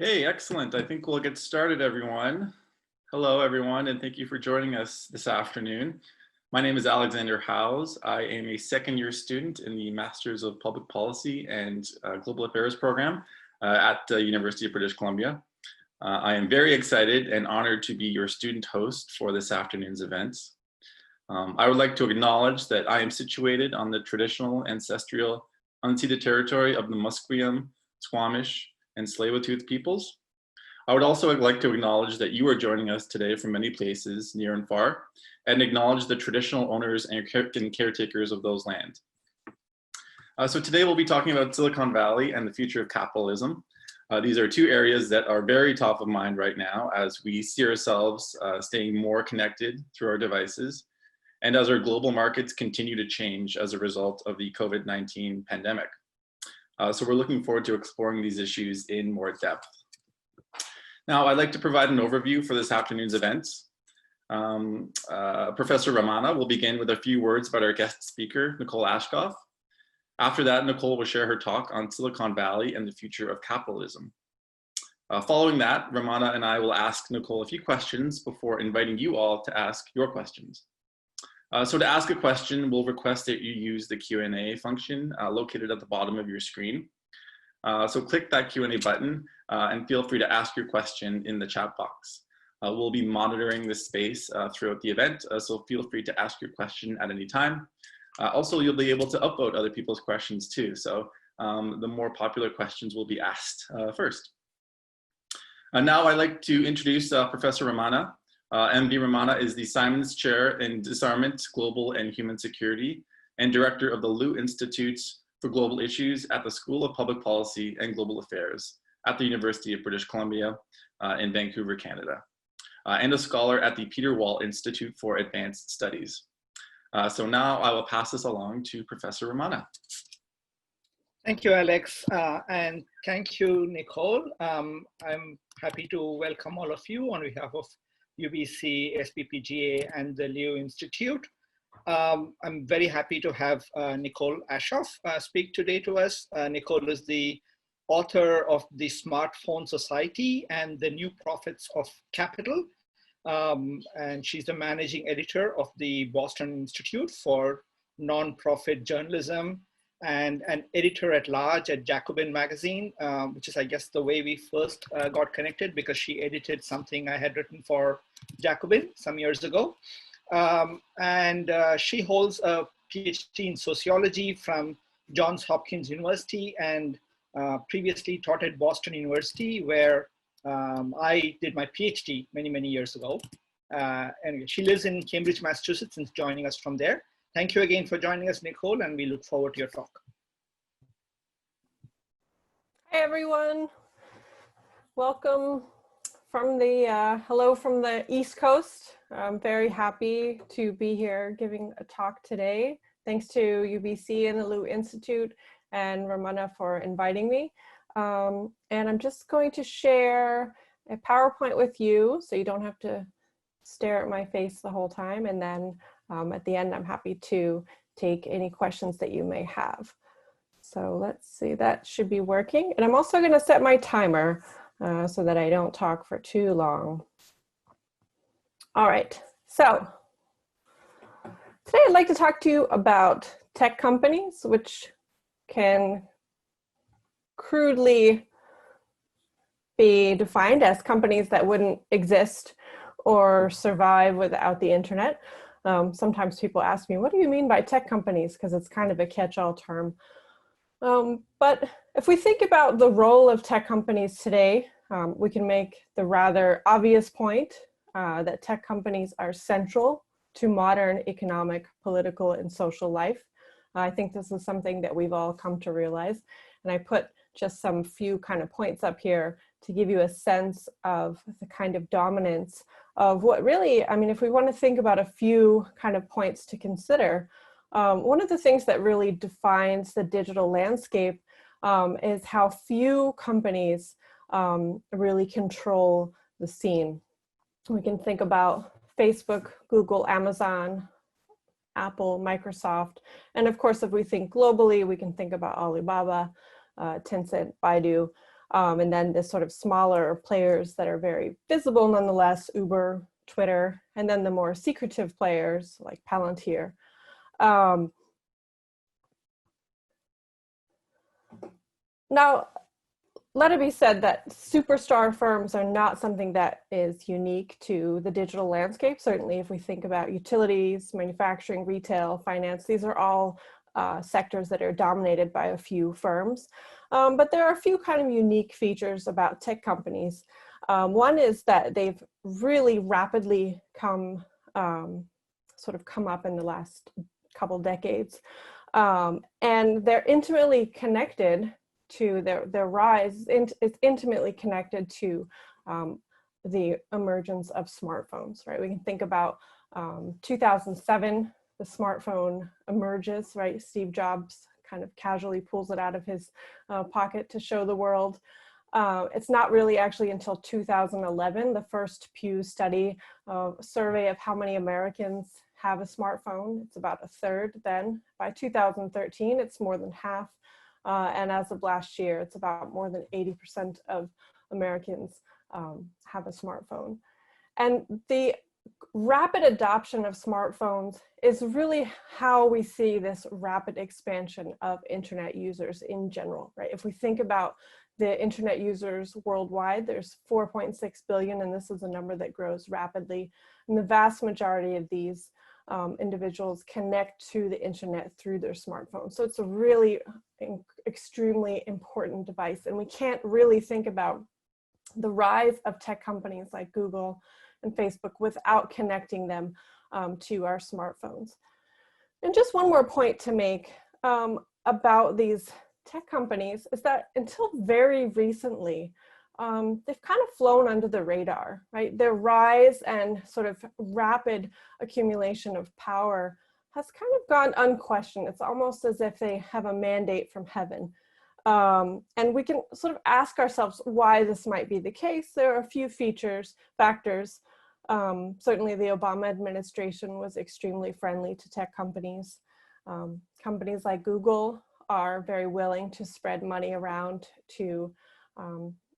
Hey, excellent. I think we'll get started, everyone. Hello, everyone, and thank you for joining us this afternoon. My name is Alexander Howes. I am a second-year student in the Masters of Public Policy and Global Affairs program at the University of British Columbia. I am very excited and honored to be your student host for this afternoon's event. I would like to acknowledge that I am situated on the traditional ancestral unceded territory of the Musqueam, Squamish, and Tsleil-Waututh peoples. I would also like to acknowledge that you are joining us today from many places near and far, and acknowledge the traditional owners and caretakers of those lands. So today we'll be talking about Silicon Valley and the future of capitalism. These are two areas that are very top of mind right now as we see ourselves staying more connected through our devices, and as our global markets continue to change as a result of the COVID-19 pandemic. So we're looking forward to exploring these issues in more depth. Now, I'd like to provide an overview for this afternoon's events. Professor Ramana will begin with a few words about our guest speaker, Nicole Aschoff. After that, Nicole will share her talk on Silicon Valley and the future of capitalism. Following that, Romana and I will ask Nicole a few questions before inviting you all to ask your questions. So to ask a question, we'll request that you use the Q&A function located at the bottom of your screen. So click that Q&A button and feel free to ask your question in the chat box. We'll be monitoring this space throughout the event, so feel free to ask your question at any time. Also, you'll be able to upvote other people's questions too, so the more popular questions will be asked first. Now I'd like to introduce Professor Ramana. MD Ramana is the Simons Chair in Disarmament, Global and Human Security, and Director of the Liu Institute for Global Issues at the School of Public Policy and Global Affairs at the University of British Columbia in Vancouver, Canada, and a scholar at the Peter Wall Institute for Advanced Studies. So now I will pass this along to Professor Ramana. Thank you, Alex, and thank you, Nicole. I'm happy to welcome all of you on behalf of UBC, SPPGA, and the Liu Institute. I'm very happy to have Nicole Aschoff speak today to us. Nicole is the author of The Smartphone Society and the New Prophets of Capital. And she's the managing editor of the Boston Institute for Nonprofit Journalism and an editor at large at Jacobin magazine, which is, I guess, the way we first got connected because she edited something I had written for Jacobin some years ago. She holds a PhD in sociology from Johns Hopkins University and previously taught at Boston University, where I did my PhD many, many years ago. Anyway, she lives in Cambridge, Massachusetts, and is joining us from there. Thank you again for joining us, Nicole, and we look forward to your talk. Hi, everyone. Welcome from the, hello from the East Coast. I'm very happy to be here giving a talk today. Thanks to UBC and the Liu Institute and Ramana for inviting me. And I'm just going to share a PowerPoint with you so you don't have to stare at my face the whole time. And then at the end, I'm happy to take any questions that you may have. So let's see, that should be working. And I'm also going to set my timer so that I don't talk for too long. All right, so today I'd like to talk to you about tech companies, which can crudely be defined as companies that wouldn't exist or survive without the internet. Sometimes people ask me, what do you mean by tech companies? Because it's kind of a catch-all term. But if we think about the role of tech companies today, we can make the rather obvious point that tech companies are central to modern economic, political, and social life. I think this is something that we've all come to realize. And I put just some few kind of points up here to give you a sense of the kind of dominance of what really, I mean, if we want to think about a few kind of points to consider, one of the things that really defines the digital landscape is how few companies really control the scene. We can think about Facebook, Google, Amazon, Apple, Microsoft, and of course, if we think globally, we can think about Alibaba, Tencent, Baidu. And then the sort of smaller players that are very visible nonetheless, Uber, Twitter, and then the more secretive players like Palantir. Now, let it be said that superstar firms are not something that is unique to the digital landscape. Certainly, if we think about utilities, manufacturing, retail, finance, these are all sectors that are dominated by a few firms. But there are a few kind of unique features about tech companies. One is that they've really rapidly come up in the last couple decades. And they're intimately connected to their rise. It's intimately connected to the emergence of smartphones, right? We can think about 2007, the smartphone emerges, right? Steve Jobs kind of casually pulls it out of his pocket to show the world. It's not really actually until 2011, the first Pew study, survey of how many Americans have a smartphone. It's about a third then. By 2013, it's more than half. And as of last year, it's about more than 80% of Americans have a smartphone. And the rapid adoption of smartphones is really how we see this rapid expansion of internet users in general, right? If we think about the internet users worldwide, there's 4.6 billion, and this is a number that grows rapidly. And the vast majority of these individuals connect to the internet through their smartphone. So it's a really extremely important device. And we can't really think about the rise of tech companies like Google and Facebook without connecting them to our smartphones. And just one more point to make about these tech companies is that until very recently, they've kind of flown under the radar, right? Their rise and sort of rapid accumulation of power has kind of gone unquestioned. It's almost as if they have a mandate from heaven. And we can sort of ask ourselves why this might be the case. There are a few factors. Certainly the Obama administration was extremely friendly to tech companies. Companies like Google are very willing to spread money around to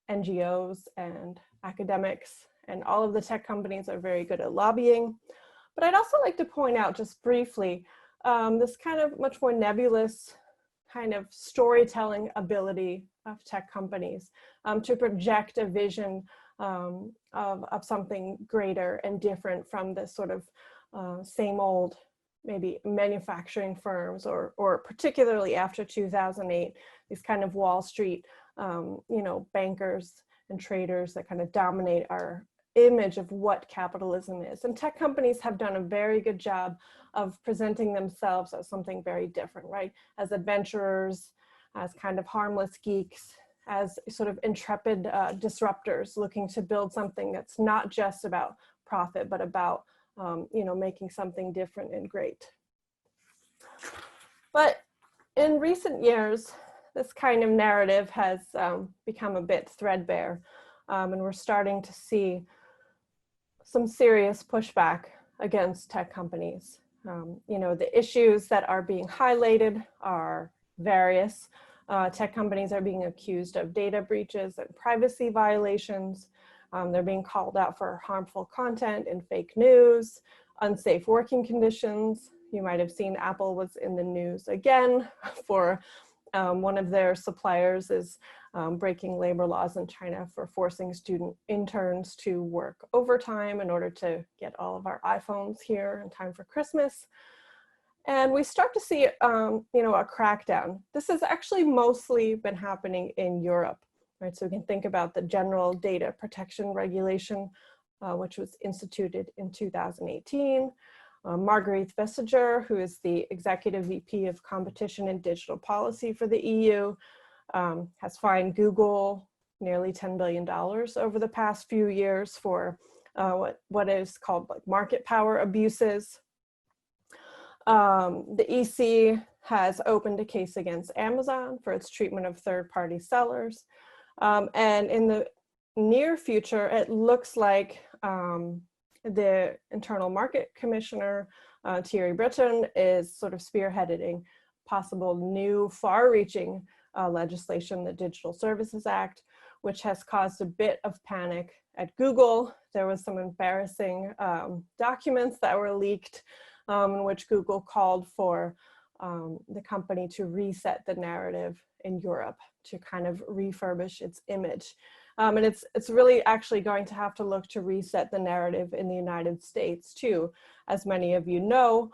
NGOs and academics, and all of the tech companies are very good at lobbying. But I'd also like to point out just briefly this kind of much more nebulous kind of storytelling ability of tech companies to project a vision of something greater and different from this sort of same old maybe manufacturing firms, or particularly after 2008, these kind of Wall Street bankers and traders that kind of dominate our image of what capitalism is. And tech companies have done a very good job of presenting themselves as something very different, right? As adventurers, as kind of harmless geeks, as sort of intrepid disruptors looking to build something that's not just about profit, but about making something different and great. But in recent years, this kind of narrative has become a bit threadbare, and we're starting to see some serious pushback against tech companies. The issues that are being highlighted are various. Tech companies are being accused of data breaches and privacy violations. They're being called out for harmful content and fake news, unsafe working conditions. You might have seen Apple was in the news again for one of their suppliers is breaking labor laws in China for forcing student interns to work overtime in order to get all of our iPhones here in time for Christmas. And we start to see, a crackdown. This has actually mostly been happening in Europe, right? So we can think about the General Data Protection Regulation, which was instituted in 2018. Marguerite Vestager, who is the Executive VP of Competition and Digital Policy for the EU, has fined Google nearly $10 billion over the past few years for what is called like market power abuses. The EC has opened a case against Amazon for its treatment of third-party sellers. And in the near future, it looks like the Internal Market Commissioner, Thierry Breton, is sort of spearheading possible new far-reaching legislation, the Digital Services Act, which has caused a bit of panic at Google. There was some embarrassing documents that were leaked in which Google called for the company to reset the narrative in Europe to kind of refurbish its image. And it's really actually going to have to look to reset the narrative in the United States too. As many of you know,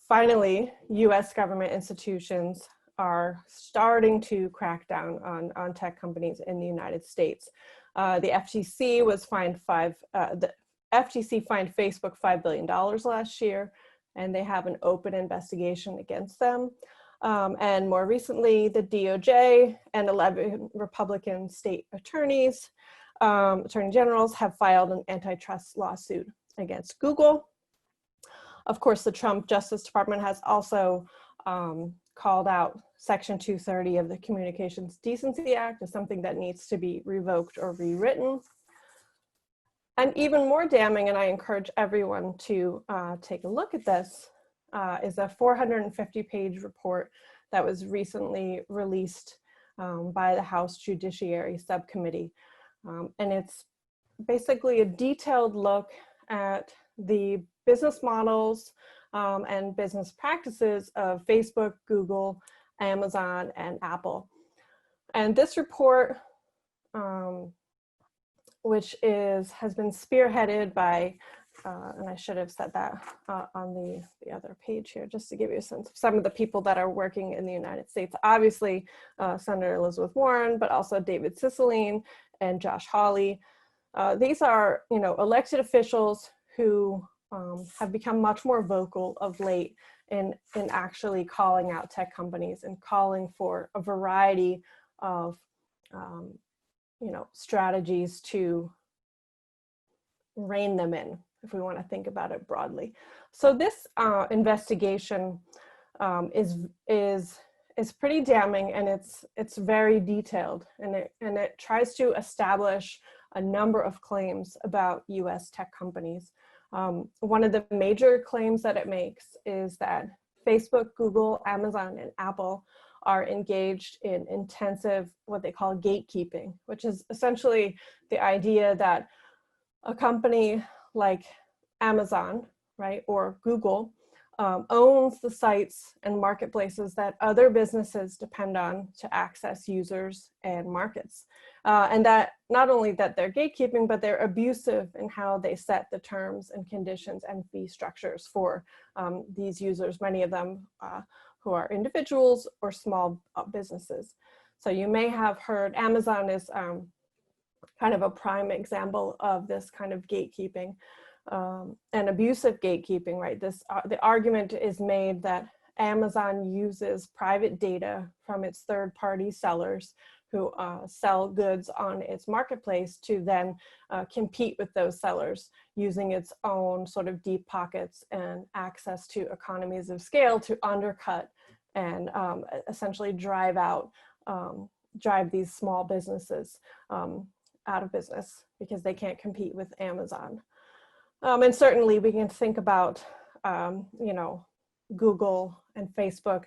finally, US government institutions are starting to crack down on tech companies in the United States. The FTC was fined the FTC fined Facebook $5 billion last year, and they have an open investigation against them. And more recently, the DOJ and 11 Republican state attorneys, attorney generals have filed an antitrust lawsuit against Google. Of course, the Trump Justice Department has also called out Section 230 of the Communications Decency Act as something that needs to be revoked or rewritten. And even more damning, and I encourage everyone to take a look at this, is a 450-page report that was recently released by the House Judiciary Subcommittee. And it's basically a detailed look at the business models and business practices of Facebook, Google, Amazon, and Apple. And this report, which has been spearheaded by, and I should have said that on the other page here, just to give you a sense of some of the people that are working in the United States. Obviously, Senator Elizabeth Warren, but also David Cicilline and Josh Hawley. These are, elected officials who have become much more vocal of late in actually calling out tech companies and calling for a variety of strategies to rein them in, if we want to think about it broadly. So this investigation is pretty damning, and it's very detailed, and it tries to establish a number of claims about US tech companies. One of the major claims that it makes is that Facebook, Google, Amazon, and Apple are engaged in intensive, what they call gatekeeping, which is essentially the idea that a company like Amazon, right, or Google owns the sites and marketplaces that other businesses depend on to access users and markets. And that not only that they're gatekeeping, but they're abusive in how they set the terms and conditions and fee structures for these users, many of them who are individuals or small businesses. So you may have heard Amazon is kind of a prime example of this kind of gatekeeping and abusive gatekeeping, right? The argument is made that Amazon uses private data from its third-party sellers who sell goods on its marketplace to then compete with those sellers using its own sort of deep pockets and access to economies of scale to undercut and essentially drive these small businesses out of business because they can't compete with Amazon. And certainly we can think about, Google and Facebook.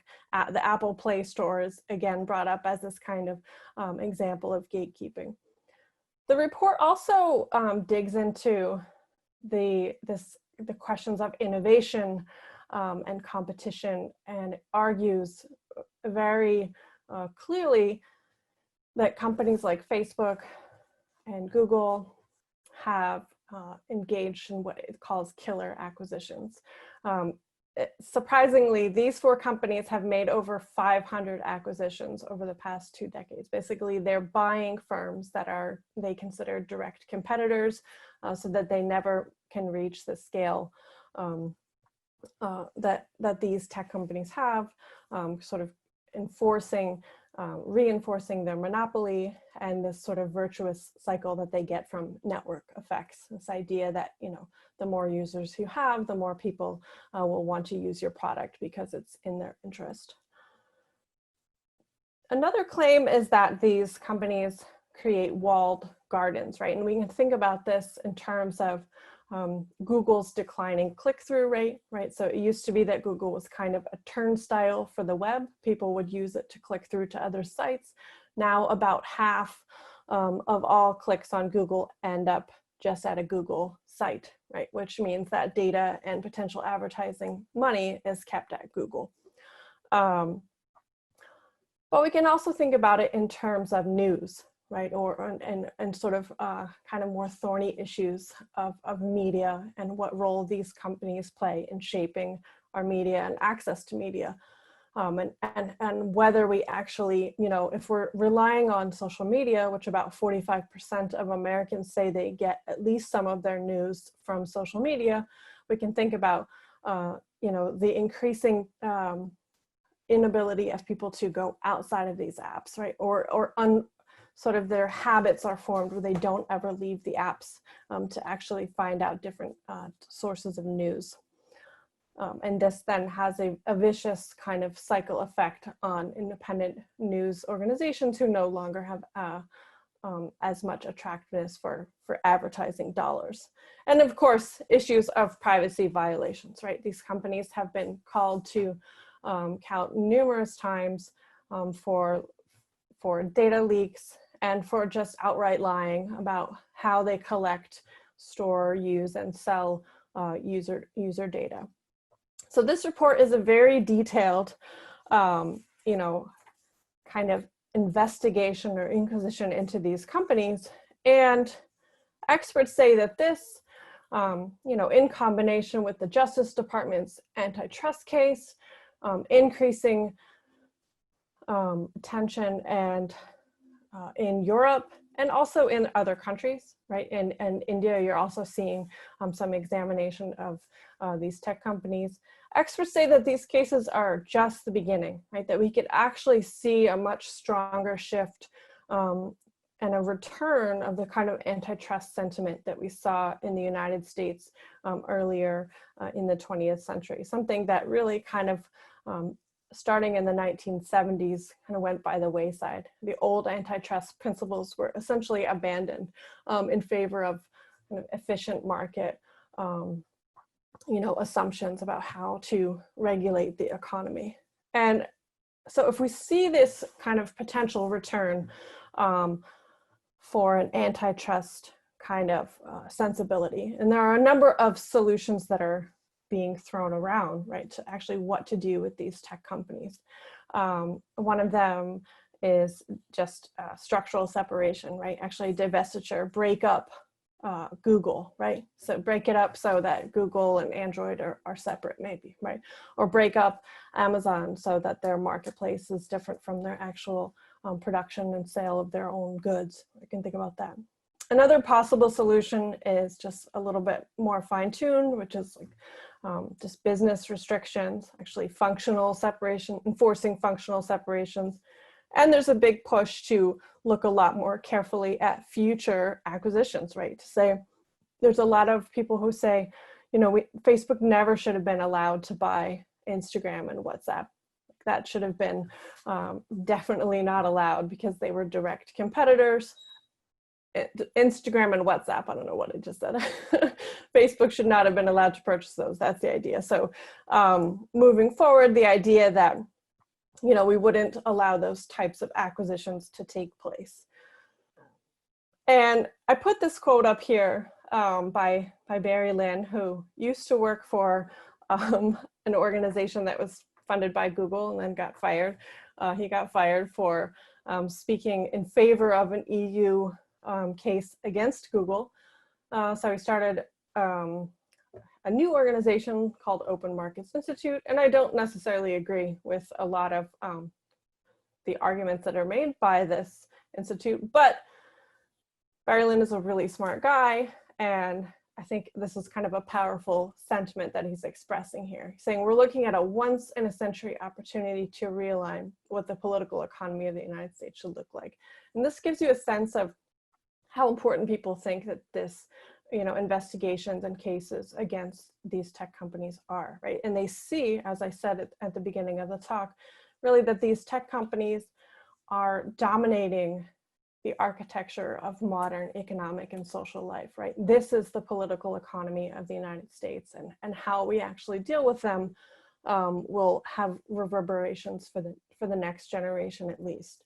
The Apple Play Store is again brought up as this kind of example of gatekeeping. The report also digs into the questions of innovation and competition, and it argues very clearly that companies like Facebook and Google have engaged in what it calls killer acquisitions. Surprisingly, these four companies have made over 500 acquisitions over the past 2 decades. Basically, they're buying firms that they consider direct competitors so that they never can reach the scale that these tech companies have, sort of reinforcing their monopoly and this sort of virtuous cycle that they get from network effects. This idea that, the more users you have, the more people will want to use your product because it's in their interest. Another claim is that these companies create walled gardens, right? And we can think about this in terms of Google's declining click-through rate, right? So it used to be that Google was kind of a turnstile for the web. People would use it to click through to other sites. Now about half of all clicks on Google end up just at a Google site, right? Which means that data and potential advertising money is kept at Google. But we can also think about it in terms of news, right? And sort of kind of more thorny issues of media and what role these companies play in shaping our media and access to media. And whether we actually, you know, if we're relying on social media, which about 45% of Americans say they get at least some of their news from social media, we can think about, you know, the increasing inability of people to go outside of these apps, right? Or sort of their habits are formed where they don't ever leave the apps to actually find out different sources of news. And this then has a vicious kind of cycle effect on independent news organizations who no longer have as much attractiveness for advertising dollars. And of course, issues of privacy violations, right? These companies have been called to count numerous times for data leaks and for just outright lying about how they collect, store, use, and sell user data. So this report is a very detailed, you know, kind of investigation or inquisition into these companies. And experts say that this, you know, in combination with the Justice Department's antitrust case, increasing tension and in Europe and also in other countries, right? In India, you're also seeing some examination of these tech companies. Experts say that these cases are just the beginning, right? That we could actually see a much stronger shift and a return of the kind of antitrust sentiment that we saw in the United States earlier in the 20th century. Something that really kind of starting in the 1970s kind of went by the wayside. The old antitrust principles were essentially abandoned in favor of kind of efficient market, you know, assumptions about how to regulate the economy. And so if we see this kind of potential return for an antitrust kind of sensibility, and there are a number of solutions that are being thrown around, right, to actually what to do with these tech companies. One of them is just structural separation, right? Actually divestiture, break up Google, right? So break it up so that Google and Android are separate maybe, right? Or break up Amazon so that their marketplace is different from their actual production and sale of their own goods. We can think about that. Another possible solution is just a little bit more fine-tuned, which is like just business restrictions, actually functional separation, enforcing functional separations. And there's a big push to look a lot more carefully at future acquisitions, right? To say, there's a lot of people who say, you know, Facebook never should have been allowed to buy Instagram and WhatsApp. That should have been definitely not allowed because they were direct competitors. Instagram and WhatsApp, I don't know what I just said. Facebook should not have been allowed to purchase those. That's the idea. So moving forward, the idea that, you know, we wouldn't allow those types of acquisitions to take place. And I put this quote up here by Barry Lin, who used to work for an organization that was funded by Google and then got fired. He got fired for speaking in favor of an EU case against Google. So he started a new organization called Open Markets Institute, and I don't necessarily agree with a lot of the arguments that are made by this institute, but Barry Lin is a really smart guy, and I think this is kind of a powerful sentiment that he's expressing here. He's saying we're looking at a once-in-a-century opportunity to realign what the political economy of the United States should look like. And this gives you a sense of how important people think that this, you know, investigations and cases against these tech companies are, right? And they see, as I said at the beginning of the talk, really that these tech companies are dominating the architecture of modern economic and social life, right? This is the political economy of the United States, and how we actually deal with them will have reverberations for the next generation at least.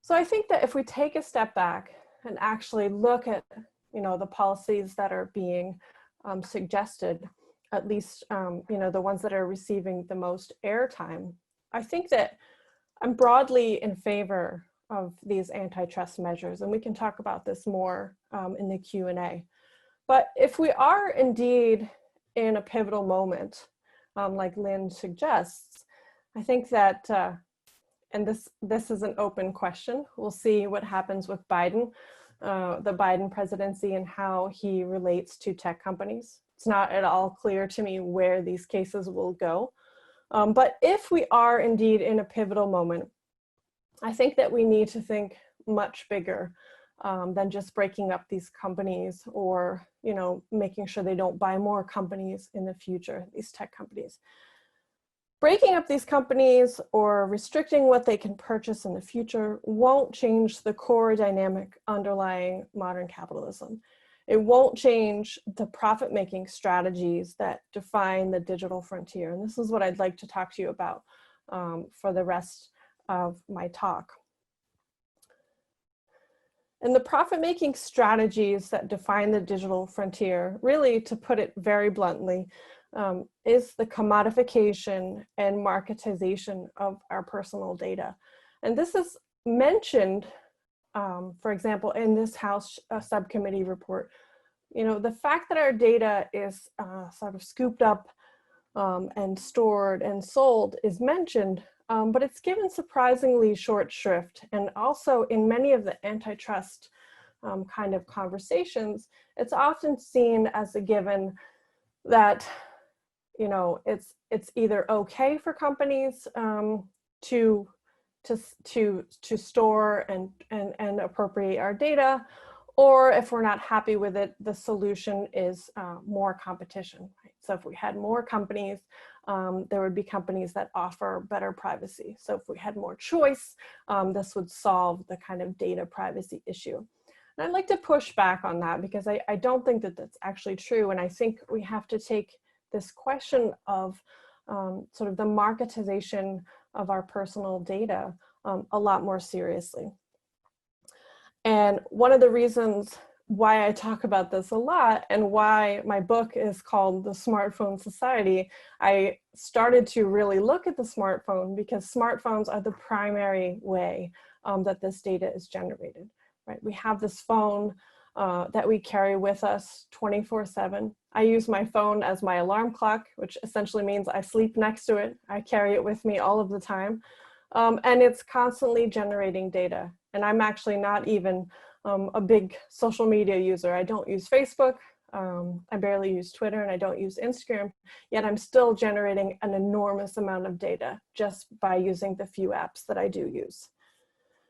So I think that if we take a step back and actually look at, the policies that are being suggested, at least, the ones that are receiving the most airtime, I think that I'm broadly in favor of these antitrust measures, and we can talk about this more in the Q&A. But if we are indeed in a pivotal moment, like Lynn suggests, I think that, and this is an open question, we'll see what happens with Biden, the Biden presidency, and how he relates to tech companies. It's not at all clear to me where these cases will go. But if we are indeed in a pivotal moment, I think that we need to think much bigger than just breaking up these companies or, making sure they don't buy more companies in the future, these tech companies. Breaking up these companies or restricting what they can purchase in the future won't change the core dynamic underlying modern capitalism. It won't change the profit-making strategies that define the digital frontier. And this is what I'd like to talk to you about for the rest of my talk. And the profit-making strategies that define the digital frontier, really, to put it very bluntly, is the commodification and marketization of our personal data. And this is mentioned, for example, in this House subcommittee report. The fact that our data is sort of scooped up and stored and sold is mentioned, but it's given surprisingly short shrift. And also in many of the antitrust kind of conversations, it's often seen as a given that, it's either okay for companies to store and appropriate our data, or if we're not happy with it, the solution is more competition. Right? So if we had more companies, there would be companies that offer better privacy. So if we had more choice, this would solve the kind of data privacy issue. And I'd like to push back on that because I don't think that that's actually true. And I think we have to take this question of sort of the marketization of our personal data a lot more seriously. And one of the reasons why I talk about this a lot and why my book is called The Smartphone Society, I started to really look at the smartphone because smartphones are the primary way that this data is generated, right? We have this phone that we carry with us 24/7. I use my phone as my alarm clock, which essentially means I sleep next to it. I carry it with me all of the time. And it's constantly generating data. And I'm actually not even a big social media user. I don't use Facebook. I barely use Twitter, and I don't use Instagram, yet I'm still generating an enormous amount of data just by using the few apps that I do use.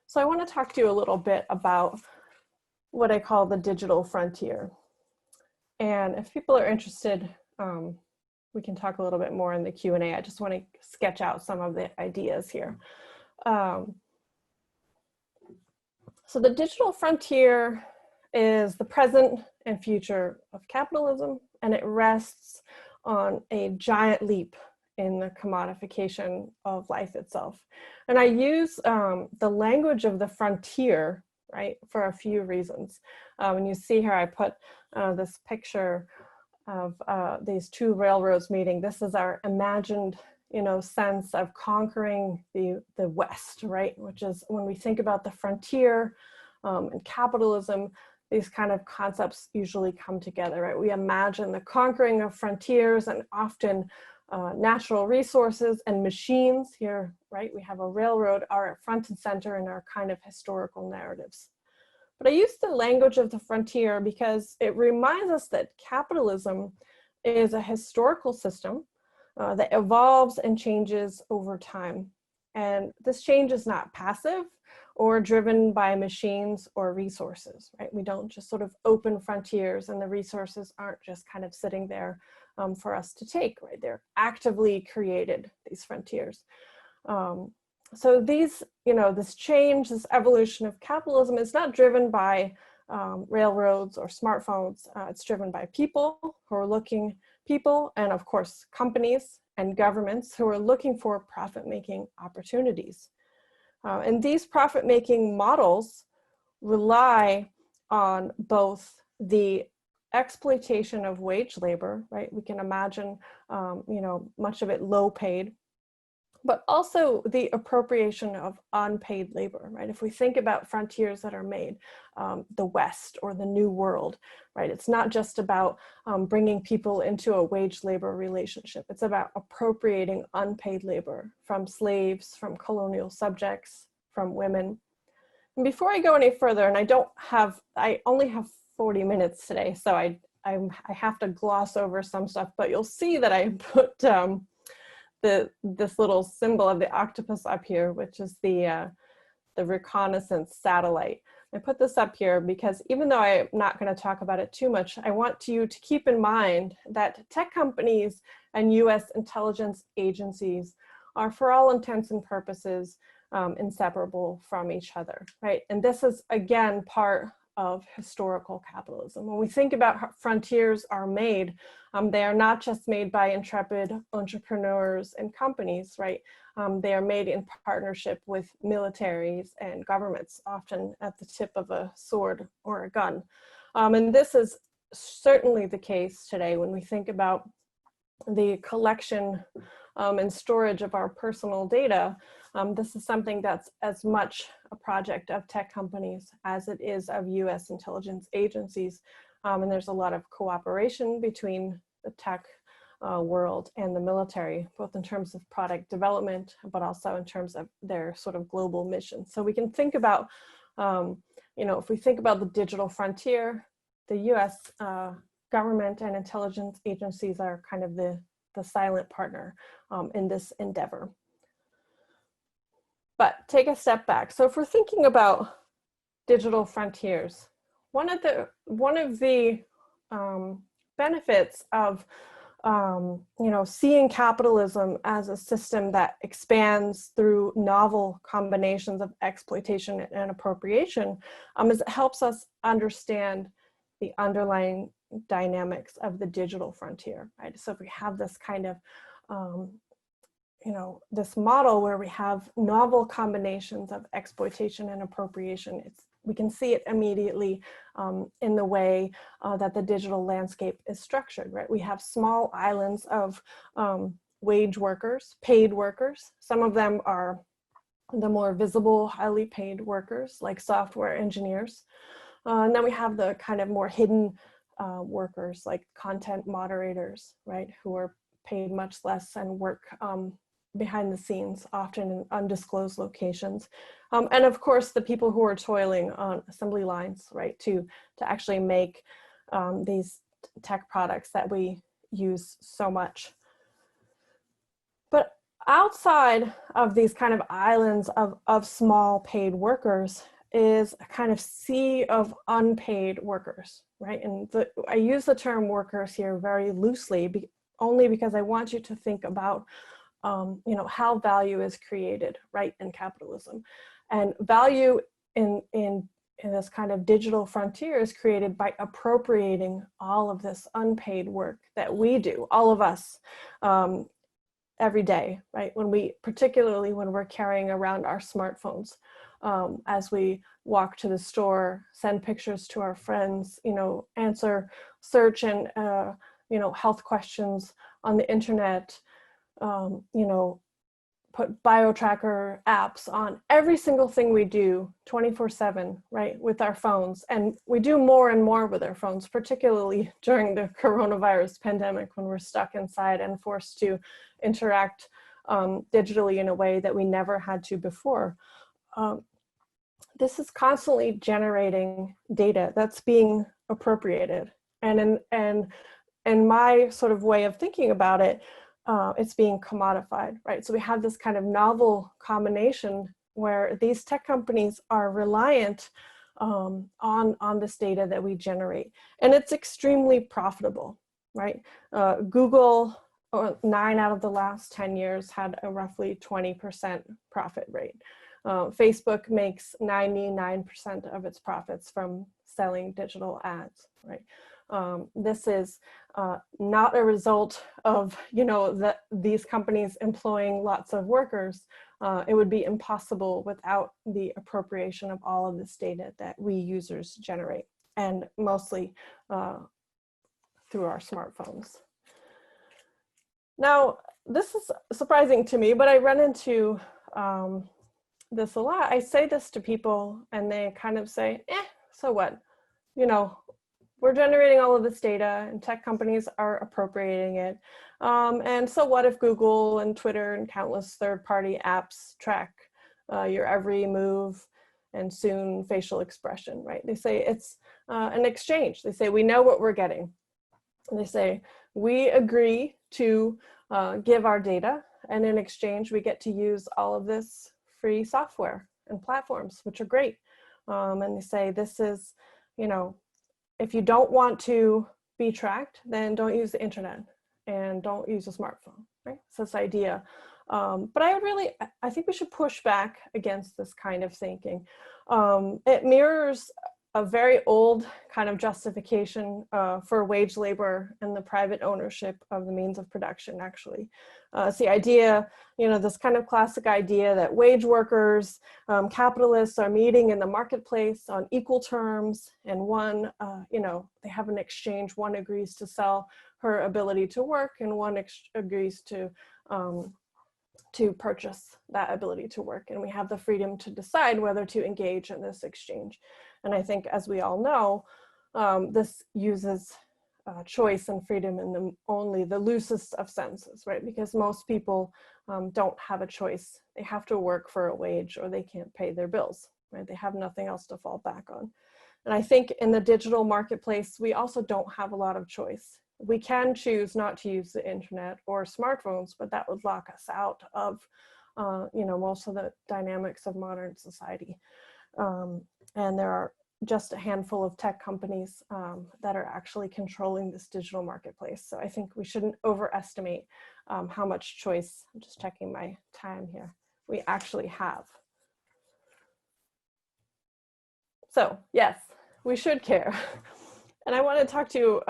So I want to talk to you a little bit about what I call the digital frontier. And if people are interested, we can talk a little bit more in the Q&A. I just want to sketch out some of the ideas here. So the digital frontier is the present and future of capitalism, and it rests on a giant leap in the commodification of life itself. And I use the language of the frontier, right, for a few reasons. And you see here I put this picture of these two railroads meeting. This is our imagined, sense of conquering the West, right? Which is when we think about the frontier and capitalism, these kind of concepts usually come together, right? We imagine the conquering of frontiers and often natural resources and machines here, right? We have a railroad are at front and center in our kind of historical narratives. But I use the language of the frontier because it reminds us that capitalism is a historical system that evolves and changes over time. And this change is not passive or driven by machines or resources, right? We don't just sort of open frontiers and the resources aren't just kind of sitting there for us to take, right? They're actively created, these frontiers. So these, this change, this evolution of capitalism is not driven by railroads or smartphones. It's driven by people who are people, and of course, companies and governments who are looking for profit-making opportunities. And these profit-making models rely on both the exploitation of wage labor, right? We can imagine, much of it low paid, but also the appropriation of unpaid labor, right? If we think about frontiers that are made, the West or the New World, right? It's not just about bringing people into a wage labor relationship. It's about appropriating unpaid labor from slaves, from colonial subjects, from women. And before I go any further, and I only have 40 minutes today, so I have to gloss over some stuff, but you'll see that I put this little symbol of the octopus up here, which is the reconnaissance satellite. I put this up here because even though I'm not going to talk about it too much, I want you to keep in mind that tech companies and US intelligence agencies are, for all intents and purposes, inseparable from each other, right? And this is, again, part of historical capitalism. When we think about how frontiers are made, they are not just made by intrepid entrepreneurs and companies, right? They are made in partnership with militaries and governments, often at the tip of a sword or a gun. And this is certainly the case today when we think about the collection and storage of our personal data. This is something that's as much a project of tech companies as it is of US intelligence agencies. And there's a lot of cooperation between the tech world and the military, both in terms of product development, but also in terms of their sort of global mission. So we can think about, if we think about the digital frontier, the US government and intelligence agencies are kind of the silent partner in this endeavor. But take a step back. So if we're thinking about digital frontiers, one of the benefits of seeing capitalism as a system that expands through novel combinations of exploitation and appropriation is it helps us understand the underlying dynamics of the digital frontier, right? So if we have this kind of this model where we have novel combinations of exploitation and appropriation, we can see it immediately in the way that the digital landscape is structured, right? We have small islands of wage workers, paid workers. Some of them are the more visible, highly paid workers like software engineers. And then we have the kind of more hidden workers like content moderators, right? Who are paid much less and work behind the scenes, often in undisclosed locations. And of course, the people who are toiling on assembly lines, right, to actually make these tech products that we use so much. But outside of these kind of islands of small paid workers is a kind of sea of unpaid workers, right? And I use the term workers here very loosely, only because I want you to think about how value is created, right, in capitalism. And value in this kind of digital frontier is created by appropriating all of this unpaid work that we do, all of us, every day, right? Particularly when we're carrying around our smartphones, as we walk to the store, send picturs to our friends, answer search and, health questions on the internet, put biotracker apps on every single thing we do 24/7, right, with our phones. And we do more and more with our phones, particularly during the coronavirus pandemic when we're stuck inside and forced to interact digitally in a way that we never had to before. This is constantly generating data that's being appropriated. And in my sort of way of thinking about it, it's being commodified, right? So we have this kind of novel combination where these tech companies are reliant on this data that we generate. And it's extremely profitable, right? Google or 9 out of the last 10 years had a roughly 20% profit rate. Facebook makes 99% of its profits from selling digital ads, right? This is not a result of, these companies employing lots of workers. It would be impossible without the appropriation of all of this data that we users generate, and mostly through our smartphones. Now, this is surprising to me, but I run into this a lot. I say this to people and they kind of say, so what? We're generating all of this data and tech companies are appropriating it. And so what if Google and Twitter and countless third-party apps track your every move and soon facial expression, right? They say it's an exchange. They say, we know what we're getting. And they say, we agree to give our data, and in exchange, we get to use all of this free software and platforms, which are great. And they say, this is, if you don't want to be tracked, then don't use the internet and don't use a smartphone, right? So this idea. But I think we should push back against this kind of thinking. It mirrors a very old kind of justification for wage labor and the private ownership of the means of production, actually. It's the idea, this kind of classic idea that wage workers, capitalists are meeting in the marketplace on equal terms, and one, they have an exchange. One agrees to sell her ability to work, and one agrees to purchase that ability to work. And we have the freedom to decide whether to engage in this exchange. And I think, as we all know, this uses choice and freedom in only the loosest of senses, right? Because most people don't have a choice. They have to work for a wage or they can't pay their bills, right? They have nothing else to fall back on. And I think in the digital marketplace, we also don't have a lot of choice. We can choose not to use the internet or smartphones, but that would lock us out of, most of the dynamics of modern society. And there are just a handful of tech companies that are actually controlling this digital marketplace. So I think we shouldn't overestimate how much choice, I'm just checking my time here, we actually have. So yes, we should care. And I want to talk to you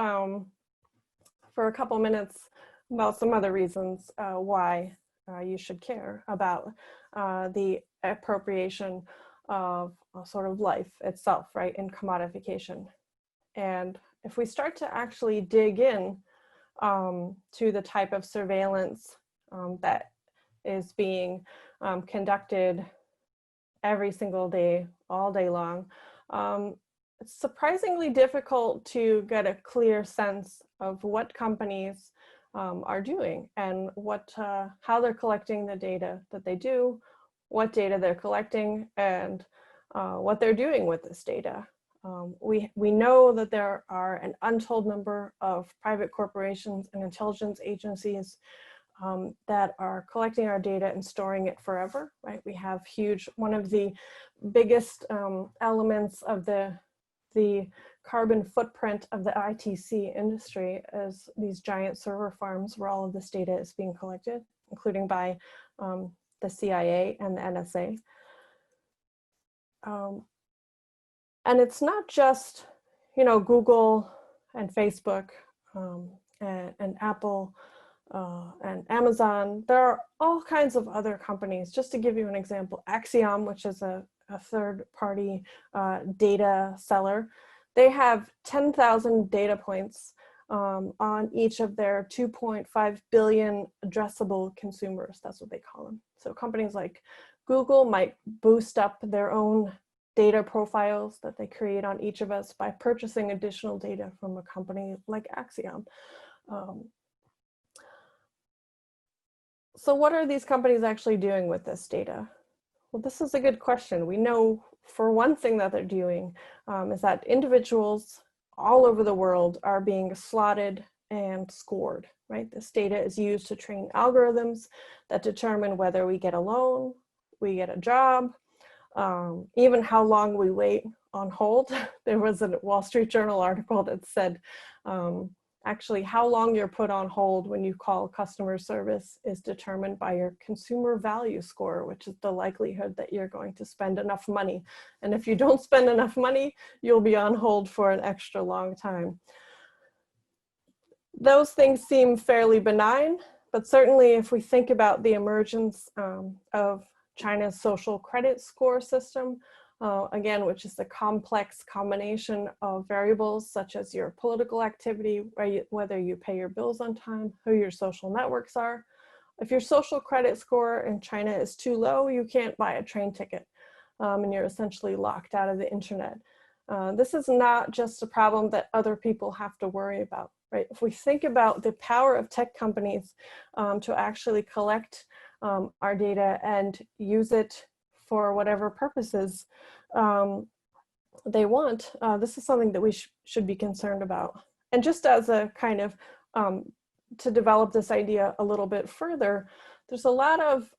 for a couple minutes about some other reasons why you should care about the appropriation of sort of life itself, right, and commodification. And if we start to actually dig in to the type of surveillance that is being conducted every single day, all day long, it's surprisingly difficult to get a clear sense of what companies are doing and how they're collecting the data that they do, what data they're collecting, and what they're doing with this data. We know that there are an untold number of private corporations and intelligence agencies that are collecting our data and storing it forever, right? We have one of the biggest elements of the carbon footprint of the ITC industry is these giant server farms where all of this data is being collected, including by the CIA and the NSA. And it's not just, Google and Facebook and Apple and Amazon. There are all kinds of other companies. Just to give you an example, Axiom, which is a third-party data seller, they have 10,000 data points on each of their 2.5 billion addressable consumers. That's what they call them. So companies like Google might boost up their own data profiles that they create on each of us by purchasing additional data from a company like Axiom. So what are these companies actually doing with this data? Well, this is a good question. We know for one thing that they're doing is that individuals all over the world are being slotted and scored, right? This data is used to train algorithms that determine whether we get a loan, we get a job, even how long we wait on hold. There was a Wall Street Journal article that said Actually, how long you're put on hold when you call customer service is determined by your consumer value score, which is the likelihood that you're going to spend enough money. And if you don't spend enough money, you'll be on hold for an extra long time. Those things seem fairly benign, but certainly if we think about the emergence of China's social credit score system, again, which is the complex combination of variables such as your political activity, whether you pay your bills on time, who your social networks are. If your social credit score in China is too low, you can't buy a train ticket, and you're essentially locked out of the internet. This is not just a problem that other people have to worry about, right? If we think about the power of tech companies to actually collect our data and use it for whatever purposes they want, this is something that we should be concerned about. And just as a kind of, to develop this idea a little bit further, there's a lot of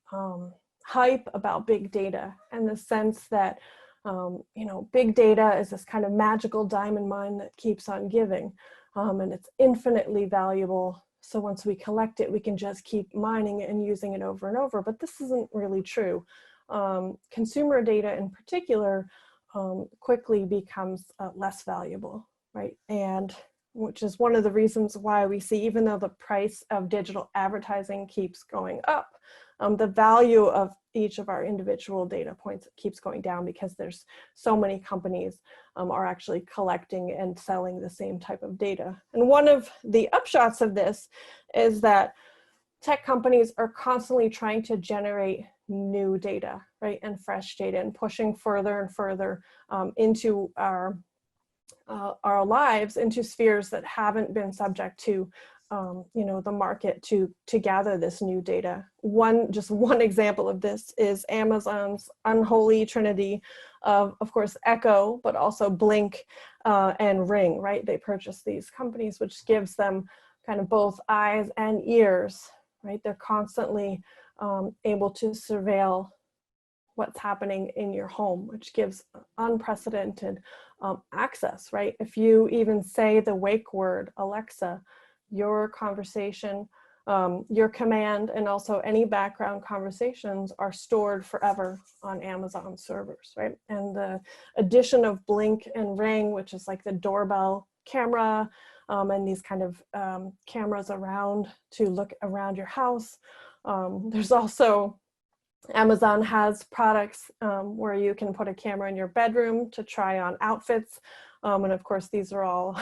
hype about big data in the sense that, you know, big data is this kind of magical diamond mine that keeps on giving, and it's infinitely valuable. So once we collect it, we can just keep mining it and using it over and over, but this isn't really true. Consumer data in particular quickly becomes less valuable, right? And which is one of the reasons why we see, even though the price of digital advertising keeps going up, the value of each of our individual data points keeps going down because there's so many companies are actually collecting and selling the same type of data. And one of the upshots of this is that tech companies are constantly trying to generate new data, right, and fresh data, and pushing further and further into our lives, into spheres that haven't been subject to, you know, the market to gather this new data. Just one example of this is Amazon's unholy trinity of course, Echo, but also Blink and Ring, right? They purchased these companies, which gives them kind of both eyes and ears, right? They're constantly able to surveil what's happening in your home, which gives unprecedented access, right? If you even say the wake word, Alexa, your conversation, your command, and also any background conversations are stored forever on Amazon servers, right? And the addition of Blink and Ring, which is like the doorbell camera, and these kind of cameras around to look around your house. There's also, Amazon has products where you can put a camera in your bedroom to try on outfits. And of course, these are all,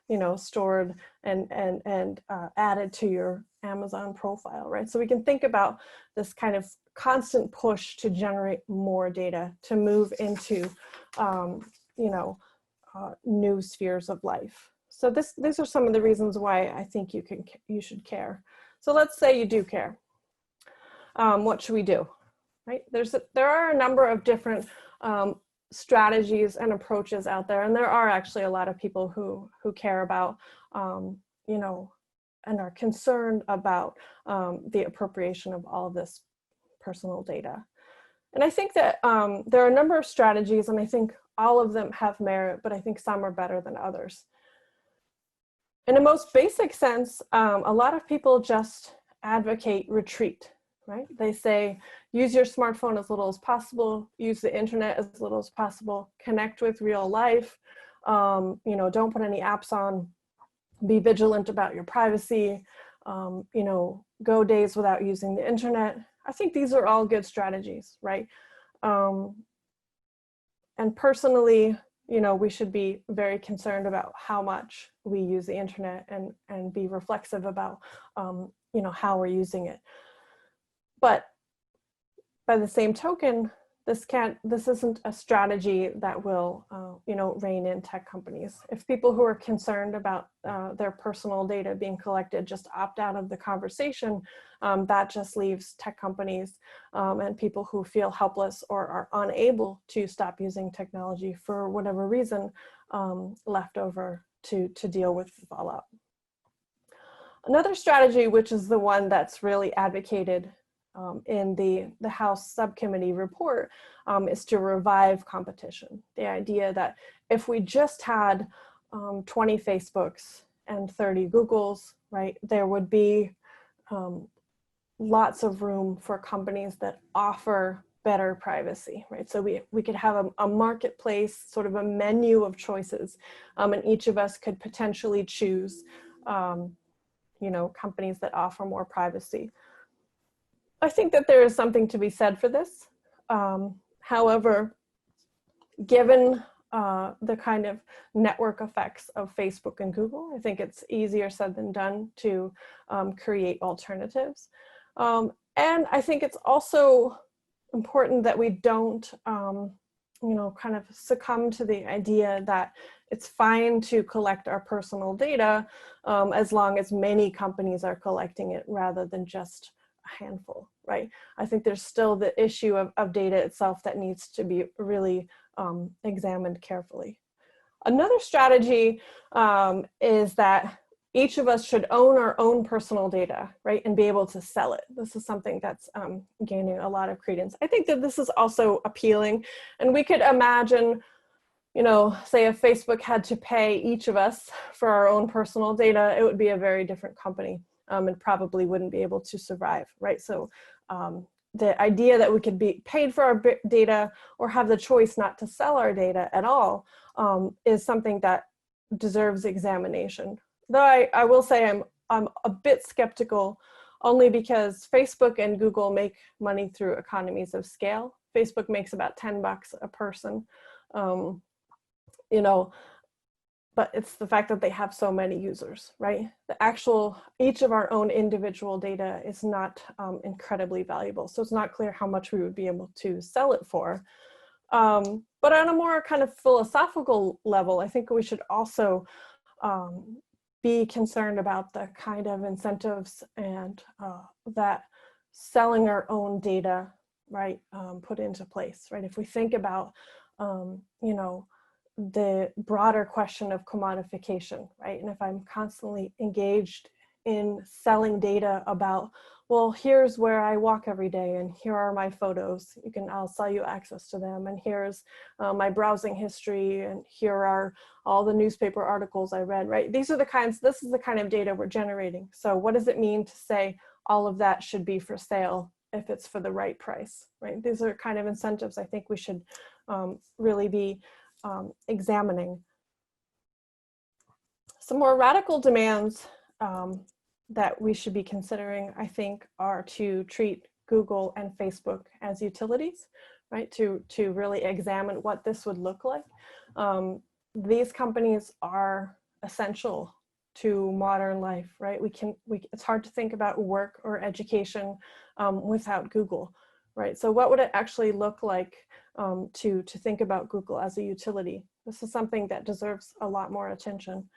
you know, stored and added to your Amazon profile, right? So we can think about this kind of constant push to generate more data, to move into, you know, new spheres of life. So these are some of the reasons why I think you should care. So let's say you do care. What should we do, right? There are a number of different strategies and approaches out there, and there are actually a lot of people who care about, you know, and are concerned about the appropriation of all of this personal data. And I think that there are a number of strategies, and I think all of them have merit, but I think some are better than others. In a most basic sense, a lot of people just advocate retreat, right? They say, use your smartphone as little as possible, use the internet as little as possible, connect with real life, you know, don't put any apps on, be vigilant about your privacy, you know, go days without using the internet. I think these are all good strategies, right? And personally, you know, we should be very concerned about how much we use the internet and be reflexive about, you know, how we're using it. But by the same token, this isn't a strategy that will, you know, rein in tech companies. If people who are concerned about their personal data being collected just opt out of the conversation, that just leaves tech companies and people who feel helpless or are unable to stop using technology for whatever reason left over to deal with the fallout. Another strategy, which is the one that's really advocated in the House subcommittee report, is to revive competition. The idea that if we just had 20 Facebooks and 30 Googles, right, there would be lots of room for companies that offer better privacy, right? So we could have a marketplace, sort of a menu of choices, and each of us could potentially choose, you know, companies that offer more privacy. I think that there is something to be said for this. However, given the kind of network effects of Facebook and Google, I think it's easier said than done to create alternatives. And I think it's also important that we don't, you know, kind of succumb to the idea that it's fine to collect our personal data as long as many companies are collecting it rather than just a handful, right? I think there's still the issue of data itself that needs to be really examined carefully. Another strategy is that each of us should own our own personal data, right, and be able to sell it. This is something that's gaining a lot of credence. I think that this is also appealing, and we could imagine, you know, say if Facebook had to pay each of us for our own personal data, it would be a very different company and probably wouldn't be able to survive, right? So the idea that we could be paid for our data or have the choice not to sell our data at all is something that deserves examination. Though I will say I'm a bit skeptical, only because Facebook and Google make money through economies of scale. Facebook makes about $10 a person, you know, but it's the fact that they have so many users, right? The actual, each of our own individual data is not incredibly valuable. So it's not clear how much we would be able to sell it for. But on a more kind of philosophical level, I think we should also be concerned about the kind of incentives and that selling our own data, right, put into place, right? If we think about, you know, the broader question of commodification, right? And if I'm constantly engaged in selling data about, well, here's where I walk every day, and here are my photos, I'll sell you access to them, and here's my browsing history, and here are all the newspaper articles I read, right? This is the kind of data we're generating. So what does it mean to say all of that should be for sale if it's for the right price, right? These are kind of incentives I think we should really be examining. Some more radical demands that we should be considering, I think, are to treat Google and Facebook as utilities, right? To really examine what this would look like. These companies are essential to modern life, right? It's hard to think about work or education without Google, right? So what would it actually look like to think about Google as a utility? This is something that deserves a lot more attention.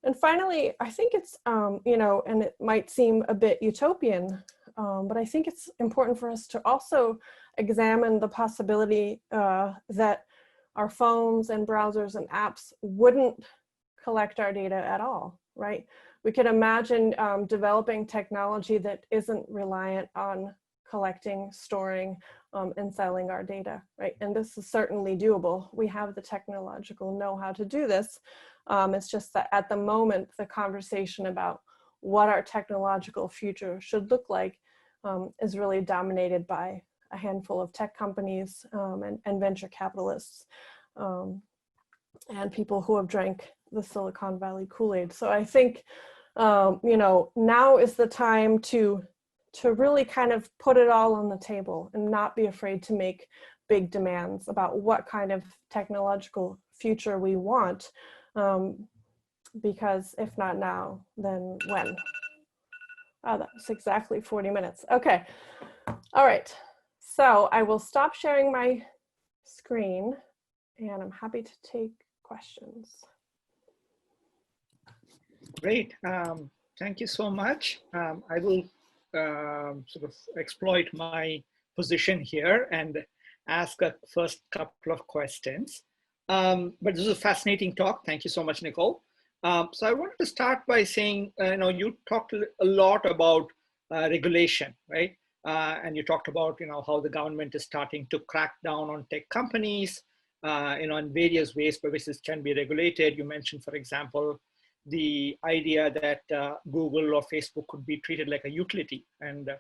And finally, I think it's, you know, and it might seem a bit utopian, but I think it's important for us to also examine the possibility that our phones and browsers and apps wouldn't collect our data at all, right? We could imagine developing technology that isn't reliant on collecting, storing, and selling our data, right? And this is certainly doable. We have the technological know-how to do this. It's just that at the moment, the conversation about what our technological future should look like is really dominated by a handful of tech companies and venture capitalists and people who have drank the Silicon Valley Kool-Aid. So I think, you know, now is the time to really kind of put it all on the table and not be afraid to make big demands about what kind of technological future we want. Because if not now, then when? Oh, that was exactly 40 minutes. Okay. All right. So I will stop sharing my screen and I'm happy to take questions. Great. Thank you so much. I will sort of exploit my position here and ask a first couple of questions. But this is a fascinating talk. Thank you so much, Nicole. So I wanted to start by saying, you know, you talked a lot about regulation, right? And you talked about, you know, how the government is starting to crack down on tech companies, you know, in various ways by which this can be regulated. You mentioned, for example, the idea that Google or Facebook could be treated like a utility. And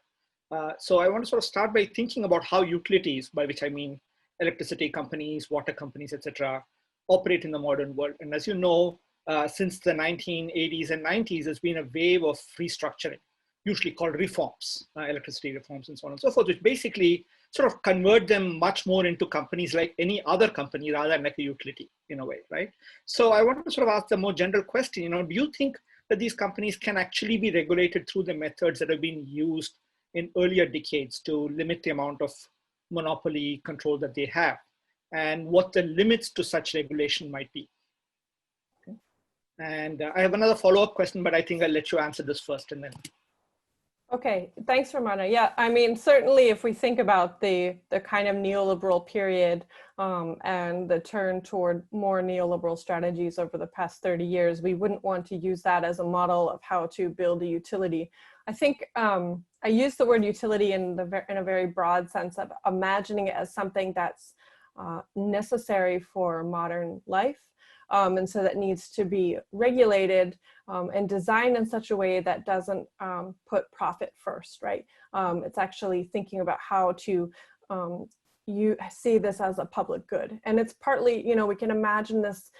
so I want to sort of start by thinking about how utilities, by which I mean electricity companies, water companies, etc., operate in the modern world. And as you know, since the 1980s and 90s, there's been a wave of restructuring, usually called reforms, electricity reforms and so on and so forth, which basically sort of convert them much more into companies like any other company rather than like a utility in a way, right? So I want to sort of ask the more general question, you know, do you think that these companies can actually be regulated through the methods that have been used in earlier decades to limit the amount of monopoly control that they have, and what the limits to such regulation might be? And I have another follow-up question, but I think I'll let you answer this first and then. Okay, thanks, Ramana. Yeah, I mean, certainly if we think about the kind of neoliberal period and the turn toward more neoliberal strategies over the past 30 years, we wouldn't want to use that as a model of how to build a utility. I think I use the word utility in a very broad sense of imagining it as something that's necessary for modern life. And so that needs to be regulated and designed in such a way that doesn't put profit first, right? It's actually thinking about how to you see this as a public good. And it's partly, you know, we can imagine this